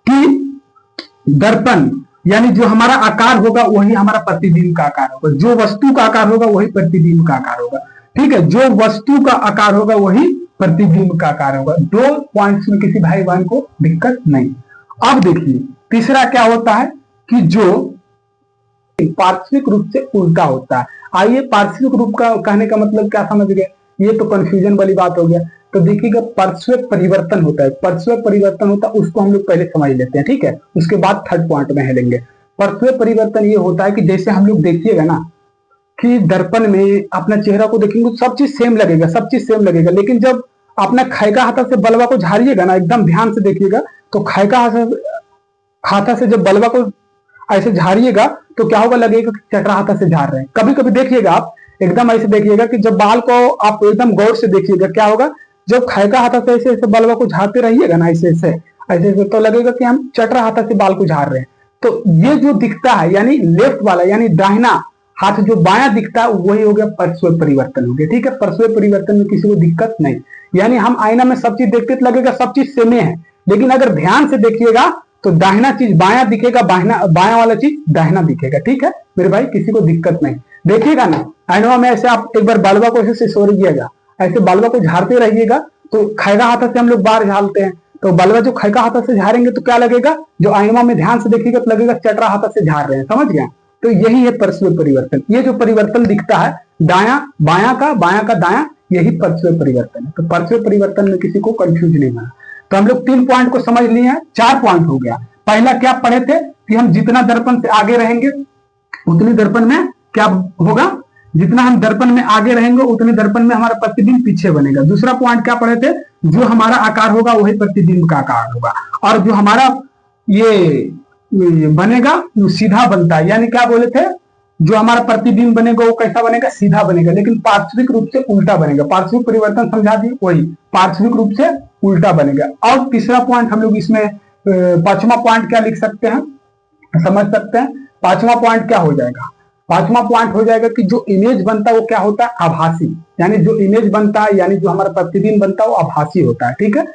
कि दर्पण यानी जो हमारा आकार होगा वही हमारा प्रतिबिंब का आकार होगा, जो वस्तु का आकार होगा वही प्रतिबिंब का आकार होगा। ठीक है, जो वस्तु का आकार होगा वही प्रतिबिंब का आकार होगा। 2 पॉइंट्स में किसी भाई बहन को दिक्कत नहीं। अब देखिए तीसरा क्या होता है कि जो पार्श्विक रूप से उल्टा होता है। आइए पार्श्विक रूप का कहने का मतलब क्या समझ गए, ये तो कंफ्यूजन वाली बात हो गया। तो देखिएगा पार्श्विक परिवर्तन होता है, पार्श्विक परिवर्तन होता है उसको हम लोग पहले समझ लेते हैं। ठीक है, उसके बाद थर्ड पॉइंट में लेंगे। पार्श्विक परिवर्तन ये होता है कि जैसे हम लोग देखिएगा ना कि दर्पण में अपना चेहरा को देखेंगे सब चीज सेम लगेगा, सब चीज सेम लगेगा, लेकिन जब अपना खैका हाथा से बलवा को झाड़िएगा ना, एकदम ध्यान से देखिएगा, तो खैका हाथा से जब बलवा को ऐसे झाड़िएगा तो क्या होगा, लगेगा चटरा हाथा से झाड़ रहे हैं। कभी कभी देखिएगा आप एकदम ऐसे देखिएगा कि जब बाल को आप एकदम गौर से देखिएगा क्या होगा, जब खैका हाथा से ऐसे ऐसे बलवा को झाड़ते रहिएगा ना ऐसे ऐसे ऐसे तो लगेगा कि हम चटरा हाथा से बाल को झाड़ रहे हैं। तो ये जो दिखता है यानी लेफ्ट वाला यानी दाहिना हाथ जो बायां दिखता है वही हो गया पार्श्विक परिवर्तन हो गया। ठीक है, पार्श्विक परिवर्तन में किसी को दिक्कत नहीं। यानी हम आईना में सब चीज देखते तो लगेगा सब चीज सेम है, लेकिन अगर ध्यान से देखिएगा तो दाहिना चीज बायां दिखेगा, बायां वाला चीज दाहिना दिखेगा। ठीक है मेरे भाई, किसी को दिक्कत नहीं। देखिएगा ना आईना में ऐसे आप एक बार बालवा को ऐसे सोरिएगा, ऐसे बालवा को झाड़ते रहिएगा, तो खैगा हाथा से हम लोग बाहर झाड़ते हैं, तो बालवा जो खैगा हाथा से झाड़ेंगे तो क्या लगेगा, जो आईना में ध्यान से देखिएगा तो लगेगा चटरा हाथा से झाड़ रहे हैं। समझ गया, तो यही है पार्श्विक परिवर्तन। ये जो परिवर्तन दिखता है दायां बायां का दायां, यही पार्श्विक परिवर्तन है। तो पार्श्विक परिवर्तन में किसी को कंफ्यूज नहीं होना। तो हम लोग 3 पॉइंट को समझ लिए हैं, 4 पॉइंट हो गया। पहला क्या पढ़े थे कि हम जितना दर्पण से आगे रहेंगे उतनी दर्पण में क्या होगा, जितना हम दर्पण में आगे रहेंगे उतने दर्पण में हमारा प्रतिबिंब पीछे बनेगा। दूसरा पॉइंट क्या पढ़े थे, जो हमारा आकार होगा वही प्रतिबिंब का आकार होगा, और जो हमारा ये बनेगा वो सीधा बनता है। यानी क्या बोले थे, जो हमारा प्रतिबिंब बनेगा वो कैसा बनेगा, सीधा बनेगा, लेकिन पार्श्विक रूप से उल्टा बनेगा। पार्श्विक परिवर्तन समझा दिए, वही पार्श्विक रूप से उल्टा बनेगा। और तीसरा पॉइंट हम लोग इसमें 5वां पॉइंट क्या लिख सकते हैं, समझ सकते हैं। 5वां पॉइंट क्या हो जाएगा, 5वां पॉइंट हो जाएगा कि जो इमेज बनता है वो क्या होता है, आभासी। यानी जो इमेज बनता है यानी जो हमारा प्रतिबिंब बनता है वो आभासी होता है। ठीक है,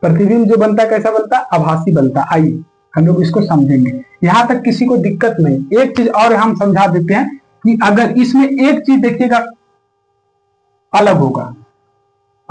प्रतिबिंब जो बनता है कैसा बनता है, आभासी बनता है। आइए हम लोग इसको समझेंगे, यहां तक किसी को दिक्कत नहीं। एक चीज और हम समझा देते हैं कि अगर इसमें एक चीज देखिएगा अलग होगा,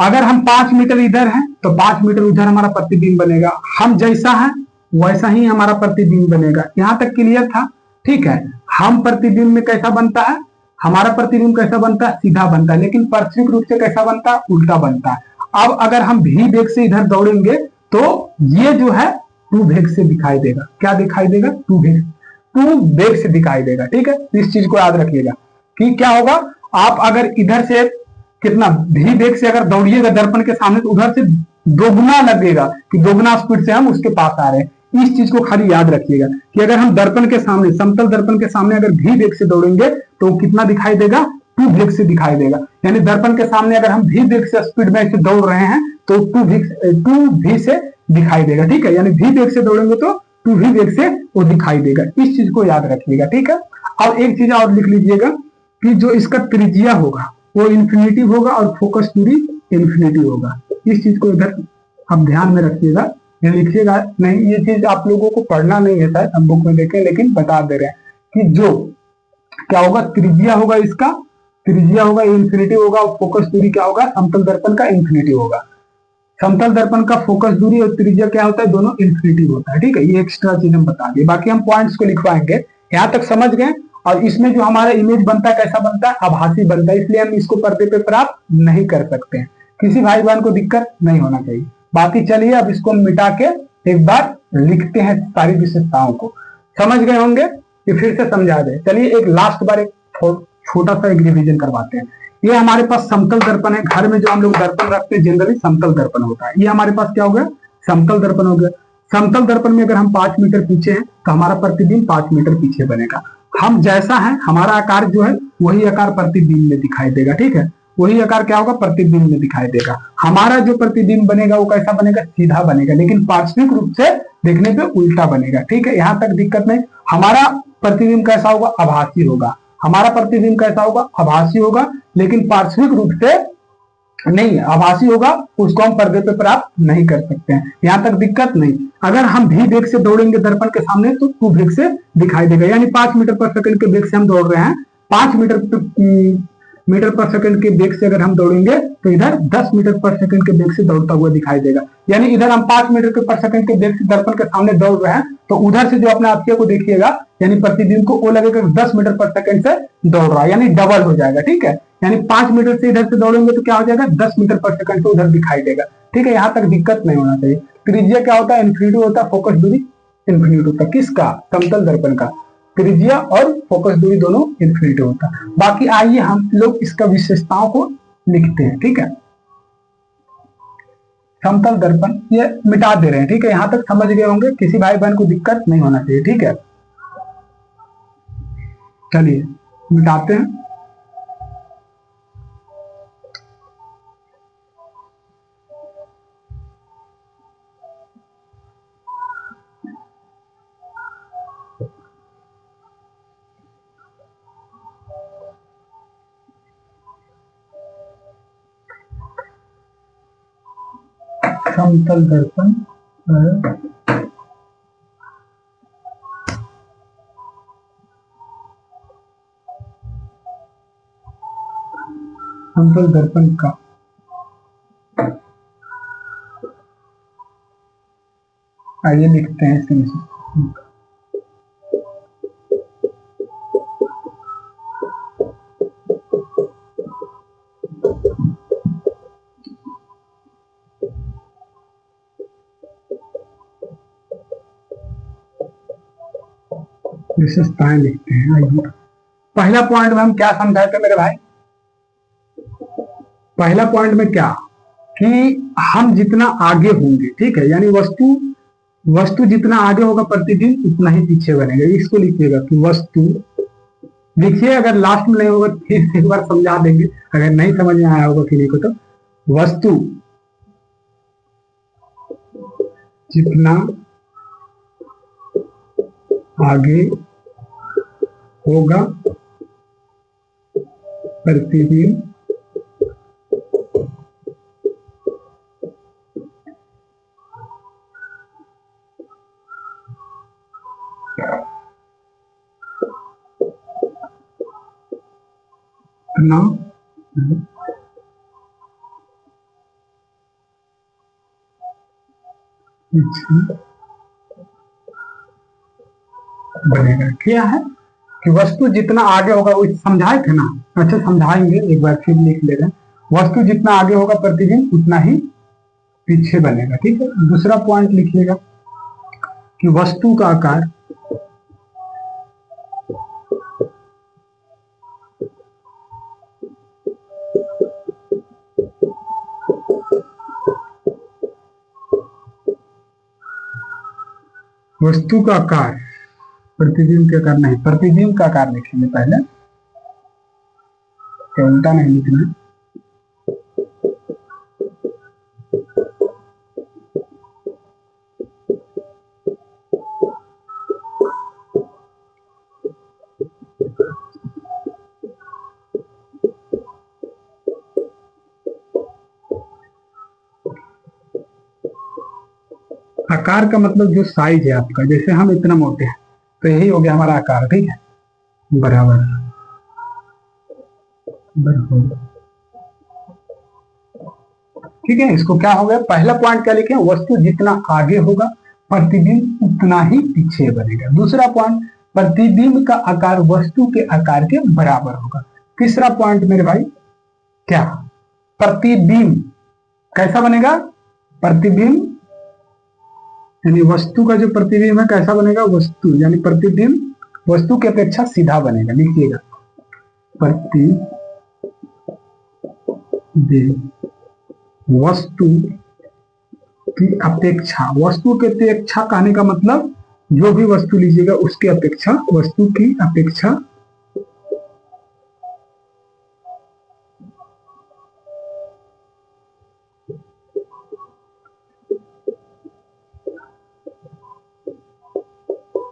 अगर हम 5 मीटर इधर हैं तो 5 मीटर उधर हमारा प्रतिबिंब बनेगा, हम जैसा है वैसा ही हमारा प्रतिबिंब बनेगा। यहां तक क्लियर था? ठीक है। हम प्रतिबिंब में कैसा बनता है, हमारा प्रतिबिंब कैसा बनता है, सीधा बनता है, लेकिन पार्श्विक रूप से कैसा बनता है, उल्टा बनता है। अब अगर हम भी वेग से इधर दौड़ेंगे तो ये जो है टू वेग से दिखाई देगा। क्या दिखाई देगा? टू वेग से दिखाई देगा। ठीक है, इस चीज को याद रखिएगा कि क्या होगा, आप अगर इधर से कितना भी वेग से अगर दौड़िएगा दर्पण के सामने तो उधर से दोगुना लगेगा कि दोगुना स्पीड से हम उसके पास आ रहे हैं। इस चीज को खाली याद रखिएगा कि अगर हम दर्पण के सामने, समतल दर्पण के सामने अगर भी वेग से दौड़ेंगे तो कितना दिखाई देगा, टू वेग से दिखाई देगा। यानी दर्पण के सामने अगर हम भी वेग से स्पीड में ऐसे दौड़ रहे हैं तो टू भी से दिखाई देगा। ठीक है, यानी भी वेग से दौड़ेंगे तो टू भी वेग से वो दिखाई देगा। इस चीज को याद रखिएगा। ठीक है, अब एक चीज और लिख लीजिएगा कि जो इसका त्रिज्या होगा वो इन्फिनिटी होगा और फोकस दूरी इन्फिनिटी होगा। इस चीज को इधर आप ध्यान में रखिएगा, ये लिखिएगा नहीं, ये चीज आप लोगों को पढ़ना नहीं है शायद, हम बुक में देखें, लेकिन बता दे रहे हैं कि जो क्या होगा, त्रिज्या होगा, इसका त्रिज्या होगा इन्फिनिटी होगा, और फोकस दूरी क्या होगा, समतल दर्पण का इन्फिनिटी होगा। समतल दर्पण का फोकस दूरी और त्रिज्या क्या होता है, दोनों इन्फिनिटी होता है। ठीक है, ये एक्स्ट्रा चीज हम बता दिए, बाकी हम पॉइंट्स को लिखवाएंगे। यहां तक समझ गए? और इसमें जो हमारा इमेज बनता है कैसा बनता है, आभासी बनता है, इसलिए हम इसको पर्दे पे प्राप्त नहीं कर सकते हैं। किसी भाई बहन को दिक्कत नहीं होना चाहिए। बाकी चलिए अब इसको मिटा के एक बार लिखते हैं सारी विशेषताओं को। समझ गए होंगे कि फिर से समझा दे। चलिए एक लास्ट बार एक छोटा सा एक रिवीजन करवाते हैं। ये हमारे पास समतल दर्पण है, घर में जो हम लोग दर्पण रखते हैं जनरली समतल दर्पण होता है। ये हमारे पास क्या हो गया, समतल दर्पण हो गया। समतल दर्पण में अगर हम 5 मीटर पीछे हैं तो हमारा प्रतिबिंब 5 मीटर पीछे बनेगा। हम जैसा है हमारा आकार जो है वही आकार प्रतिबिंब में दिखाई देगा। ठीक है, वही आकार क्या होगा, प्रतिबिंब में दिखाई देगा। हमारा जो प्रतिबिंब बनेगा वो कैसा बनेगा, सीधा बनेगा, लेकिन पार्श्विक रूप से देखने पे उल्टा बनेगा। ठीक है, यहां तक दिक्कत नहीं। हमारा प्रतिबिंब कैसा होगा, आभासी होगा। हमारा प्रतिबिंब कैसा होगा, आभासी होगा, लेकिन पार्श्विक रूप से नहीं, आभासी होगा, उसको हम पर्दे पे प्राप्त नहीं कर सकते हैं। यहां तक दिक्कत नहीं। अगर हम भी वेग से दौड़ेंगे दर्पण के सामने तो टू वेग से दिखाई देगा, यानी 5 मीटर पर सेकंड के वेग से हम दौड़ रहे हैं। 5 मीटर पर सेकंड के वेग से अगर हम दौड़ेंगे तो इधर 10 मीटर पर सेकंड के वेग से दौड़ता हुआ दिखाई देगा। यानी इधर हम 5 मीटर पर सेकंड के वेग से दर्पण के सामने दौड़ रहे हैं तो उधर से जो अपने आपके को देखिएगा, यानी प्रतिबिंब को वो लगेगा 10 मीटर पर सेकंड से दौड़ रहा है, यानी डबल हो जाएगा। ठीक है, यानी 5 मीटर से इधर से दौड़ेंगे तो क्या हो जाएगा, 10 मीटर पर सेकंड से उधर दिखाई देगा। ठीक है, यहां तक दिक्कत नहीं होना चाहिए। त्रिज्या क्या होता है, इन्फिनिटी होता है, फोकस दूरी इन्फिनिटी होता है। किसका, समतल दर्पण का त्रिज्या और फोकस दूरी दोनों इन्फिनिटी होता है। बाकी आइए हम लोग इसका विशेषताओं को लिखते हैं। ठीक है, समतल दर्पण ये मिटा दे रहे हैं। ठीक है, यहां तक समझ गए होंगे, किसी भाई बहन को दिक्कत नहीं होना चाहिए। ठीक है, चलिए मिटाते हैं। समतल दर्पण समतल दर्पण का आइए लिखते हैं इसके विशेषता। विशेषताएं लिखते हैं। आइए पहला पॉइंट में हम क्या समझाए थे मेरे भाई, पहला पॉइंट में क्या कि हम जितना आगे होंगे, ठीक है, यानी वस्तु वस्तु जितना आगे होगा प्रतिबिंब उतना ही पीछे बनेगा। इसको लिखिएगा कि वस्तु, देखिए अगर लास्ट में नहीं होगा फिर एक बार समझा देंगे, अगर नहीं समझ में आया होगा किसी को तो, वस्तु जितना आगे होगा प्रतिबिंब उतना पीछे बनेगा। क्या है कि वस्तु जितना आगे होगा, वो समझाए थे ना, अच्छा समझाएंगे एक बार फिर लिख ले रहे हैं। वस्तु जितना आगे होगा प्रतिबिंब उतना ही पीछे बनेगा। ठीक है, दूसरा पॉइंट लिखिएगा कि वस्तु का आकार वस्तु का आकार प्रतिबिंब के आकार नहीं, प्रतिबिंब का आकार लिखेंगे पहले, उल्टा नहीं लिखना है। आकार का मतलब जो साइज है आपका, जैसे हम इतना मोटे हैं तो यही हो गया हमारा आकार। ठीक है, बराबर बराबर। ठीक है, इसको क्या हो गया, पहला पॉइंट क्या लिखे, वस्तु जितना आगे होगा प्रतिबिंब उतना ही पीछे बनेगा। दूसरा पॉइंट, प्रतिबिंब का आकार वस्तु के आकार के बराबर होगा। तीसरा पॉइंट मेरे भाई क्या, प्रतिबिंब कैसा बनेगा, प्रतिबिंब यानी वस्तु का जो प्रतिबिंब है कैसा बनेगा, वस्तु यानी प्रतिबिंब वस्तु की अपेक्षा सीधा बनेगा। लिखिएगा, प्रतिबिंब वस्तु की अपेक्षा, वस्तु की अपेक्षा कहने का मतलब जो भी वस्तु लीजिएगा उसकी अपेक्षा, वस्तु की अपेक्षा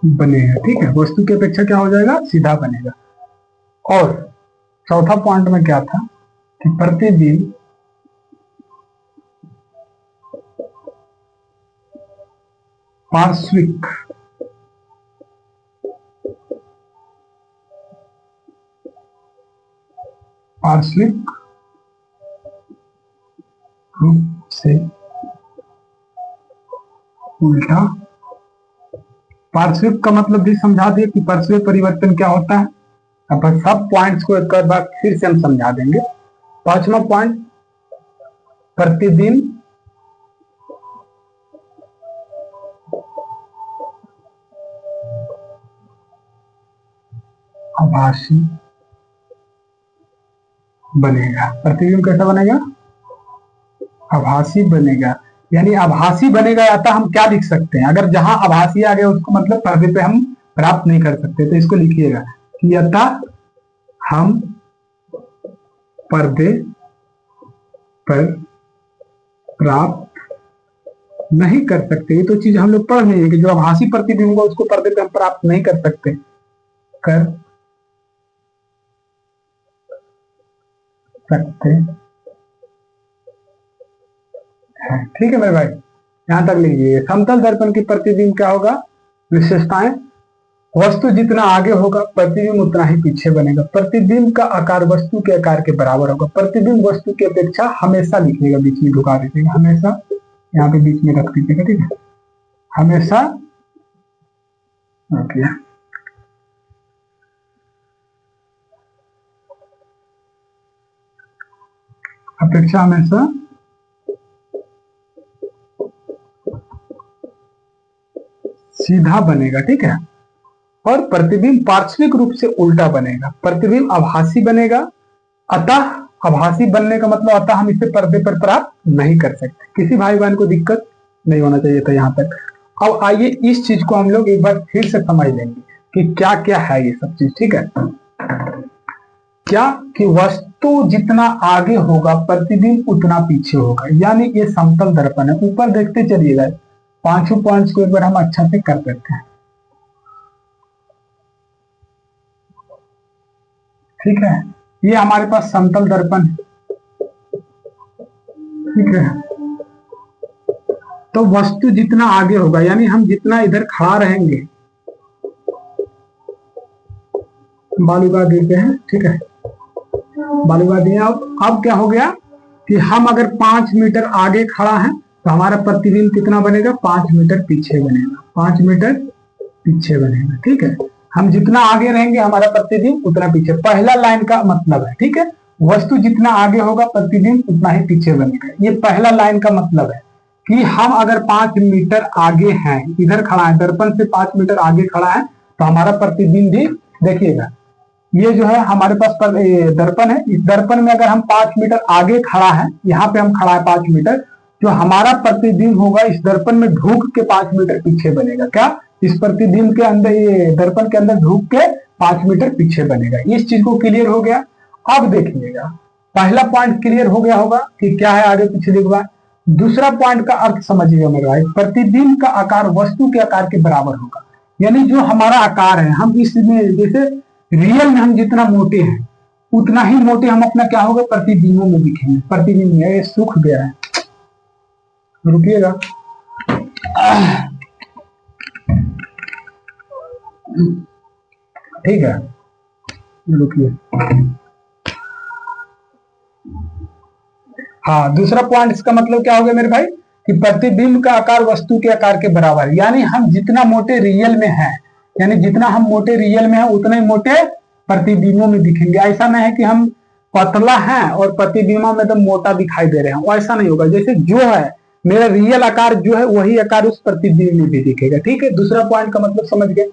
बनेगा। ठीक है, वस्तु की अपेक्षा क्या हो जाएगा, सीधा बनेगा। और चौथा पॉइंट में क्या था कि प्रतिबिंब पार्श्विक पार्श्विक रूप से उल्टा, पार्श्विक का मतलब भी समझा दिए कि पार्श्विक परिवर्तन क्या होता है। अब सब पॉइंट्स को एक बार फिर से हम समझा देंगे। पांचवा पॉइंट, प्रतिबिंब आभासी बनेगा। प्रतिबिंब कैसा बनेगा, आभासी बनेगा। यानी आभासी बनेगा, अतः हम क्या लिख सकते हैं, अगर जहां आभासी आ गया उसको मतलब पर्दे पे हम प्राप्त नहीं कर सकते, तो इसको लिखिएगा कि अतः हम पर्दे पर प्राप्त नहीं कर सकते। ये तो चीज हम लोग पढ़ नहीं है कि जो आभासी प्रतिबिंब होगा उसको पर्दे पे हम प्राप्त नहीं कर सकते, कर सकते हैं। ठीक है मेरे भाई, यहां तक लीजिए। समतल दर्पण की प्रतिबिंब क्या होगा, विशेषताएं, वस्तु जितना आगे होगा प्रतिबिंब उतना ही पीछे बनेगा। प्रतिबिंब का आकार वस्तु के आकार के बराबर होगा। प्रतिबिंब वस्तु की अपेक्षा, हमेशा लिखिएगा, बीच में ढुका दीजिएगा, हमेशा यहाँ पे बीच में रख दीजिएगा। ठीक है, हमेशा ओके, अपेक्षा हमेशा सीधा बनेगा। ठीक है, और प्रतिबिंब पार्श्विक रूप से उल्टा बनेगा। प्रतिबिंब आभासी बनेगा, अतः आभासी बनने का मतलब अतः हम इसे पर्दे पर प्राप्त नहीं कर सकते। किसी भाई बहन को दिक्कत नहीं होना चाहिए था यहाँ तक। अब आइए इस चीज को हम लोग एक बार फिर से समझ लेंगे कि क्या क्या है ये सब चीज। ठीक है, क्या कि वस्तु जितना आगे होगा प्रतिबिंब उतना पीछे होगा। यानी ये समतल दर्पण है। ऊपर देखते चलिएगा, पांचों पॉइंट्स को एक बार हम अच्छा से कर देते हैं। ठीक है, ये हमारे पास समतल दर्पण है। ठीक है, तो वस्तु जितना आगे होगा यानी हम जितना इधर खड़ा रहेंगे, बालूका देते हैं। ठीक है, बालूका दिए। अब क्या हो गया कि हम अगर 5 मीटर आगे खड़ा है तो हमारा प्रतिबिंब कितना बनेगा, 5 मीटर पीछे बनेगा, 5 मीटर पीछे बनेगा। ठीक है, हम जितना आगे रहेंगे हमारा प्रतिबिंब उतना पीछे, पहला लाइन का मतलब है। ठीक है, वस्तु जितना आगे होगा प्रतिबिंब उतना ही पीछे बनेगा। ये पहला लाइन का मतलब है कि हम अगर 5 मीटर आगे हैं, इधर खड़ा है, दर्पण से 5 मीटर आगे खड़ा है, तो हमारा प्रतिबिंब भी देखिएगा, ये जो है हमारे पास दर्पण है, इस दर्पण में अगर हम 5 मीटर आगे खड़ा है, यहाँ पे हम खड़ा है 5 मीटर, जो हमारा प्रतिबिंब होगा इस दर्पण में ढूक के 5 मीटर पीछे बनेगा। क्या, इस प्रतिबिंब के अंदर, ये दर्पण के अंदर ढूक के 5 मीटर पीछे बनेगा। इस चीज को क्लियर हो गया। अब देखिएगा, पहला पॉइंट क्लियर हो गया होगा कि क्या है आगे पीछे दिखवा। दूसरा पॉइंट का अर्थ समझिएगा मेरे भाई, प्रतिबिंब का आकार वस्तु के आकार के बराबर होगा। यानी जो हमारा आकार है, हम इसमें जैसे रियल में हम जितना मोटे हैं उतना ही मोटे हम अपना क्या होगा, प्रतिबिंबों में दिखेंगे। प्रतिबिंब में ये सूख गया है, रुकिएगा। ठीक है, रुकिए। हाँ, दूसरा पॉइंट इसका मतलब क्या हो गया मेरे भाई कि प्रतिबिंब का आकार वस्तु के आकार के बराबर, यानी हम जितना मोटे रियल में हैं, यानी जितना हम मोटे रियल में हैं उतने मोटे प्रतिबिंबों में दिखेंगे। ऐसा नहीं है कि हम पतला हैं और प्रतिबिंबों में तो मोटा दिखाई दे रहे हैं, वो ऐसा नहीं होगा। जैसे जो है मेरा रियल आकार जो है वही आकार उस प्रतिबिंब में भी दिखेगा। ठीक है, दूसरा पॉइंट का मतलब समझ गए।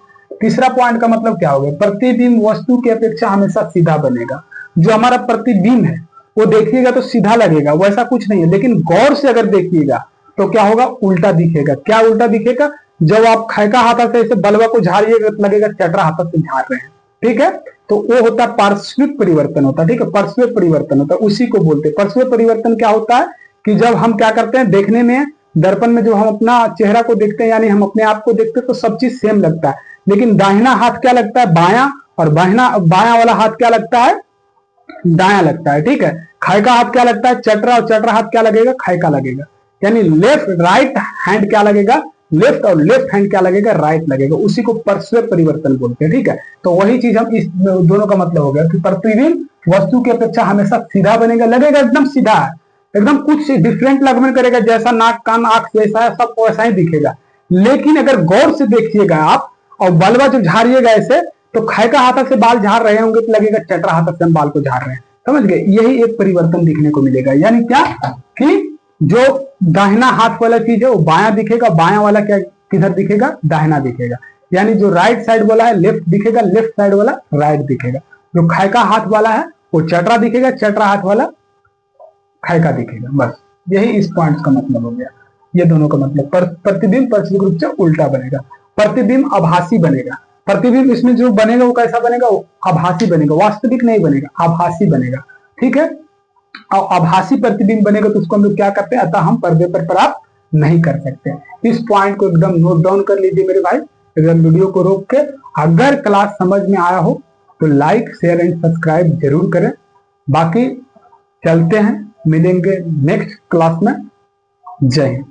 तीसरा पॉइंट का मतलब क्या हो गया, प्रतिबिंब वस्तु की अपेक्षा हमेशा सीधा बनेगा। जो हमारा प्रतिबिंब है वो देखिएगा तो सीधा लगेगा, वैसा कुछ नहीं है, लेकिन गौर से अगर देखिएगा तो क्या होगा, उल्टा दिखेगा। क्या उल्टा दिखेगा, जब आप खैका हाथा से ऐसे बलवा को झाड़िएगा तो लगेगा चटरा हाथा से झाड़ रहे हैं। ठीक है, तो वो होता है पार्श्विक परिवर्तन होता है। ठीक है, पार्श्विक परिवर्तन होता है, उसी को बोलते हैं। पार्श्विक परिवर्तन क्या होता है कि जब हम क्या करते हैं, देखने में दर्पण में जो हम अपना चेहरा को देखते हैं, यानी हम अपने आप को देखते हैं तो सब चीज सेम लगता है, लेकिन दाहिना हाथ क्या लगता है, बायां, और बायां वाला हाथ क्या लगता है, दायां लगता है। ठीक है, खाई का हाथ क्या लगता है, चटरा, और चटरा हाथ क्या लगेगा, खाई का लगेगा। यानी लेफ्ट राइट हैंड क्या लगेगा, लेफ्ट, और लेफ्ट हैंड क्या लगेगा, राइट लगेगा। उसी को पार्श्विक परिवर्तन बोलते हैं। ठीक है, तो वही चीज हम इस दोनों का मतलब हो गया कि प्रतिबिंब वस्तु की अपेक्षा हमेशा सीधा बनेगा, लगेगा एकदम सीधा है, एकदम कुछ डिफरेंट लगने करेगा, जैसा नाक कान आंख जैसा है सब वैसा ही दिखेगा। लेकिन अगर गौर से देखिएगा आप और बलवा जो झाड़िएगा ऐसे, तो खाई का हाथा से बाल झाड़ रहे होंगे तो लगेगा चटरा हाथा से हम बाल को झाड़ रहे हैं। समझ गए, यही एक परिवर्तन दिखने को मिलेगा। यानी क्या कि जो दाहिना हाथ वाला चीज है वो बायां दिखेगा, बायां वाला क्या किधर दिखेगा, दाहिना दिखेगा। यानी जो राइट साइड वाला है लेफ्ट दिखेगा, लेफ्ट साइड वाला राइट दिखेगा। जो खाई का हाथ वाला है वो चटरा दिखेगा, चटरा हाथ वाला खाई का दिखेगा। बस यही इस पॉइंट का मतलब हो गया। ये दोनों का मतलब, प्रतिबिंब पार्श्विक रूप से उल्टा बनेगा, प्रतिबिंब आभासी बनेगा। प्रतिबिंब इसमें जो बनेगा वो कैसा बनेगा, वो आभासी बनेगा, वास्तविक नहीं बनेगा, आभासी बनेगा। ठीक है, और आभासी प्रतिबिंब बनेगा तो उसको हम लोग क्या करते हैं, अतः हम पर्दे पर प्राप्त नहीं कर सकते। इस पॉइंट को एकदम नोट डाउन कर लीजिए मेरे भाई, एकदम वीडियो को रोक के। अगर क्लास समझ में आया हो तो लाइक शेयर एंड सब्सक्राइब जरूर करें। बाकी चलते हैं, मिलेंगे नेक्स्ट क्लास में। जय हिंद।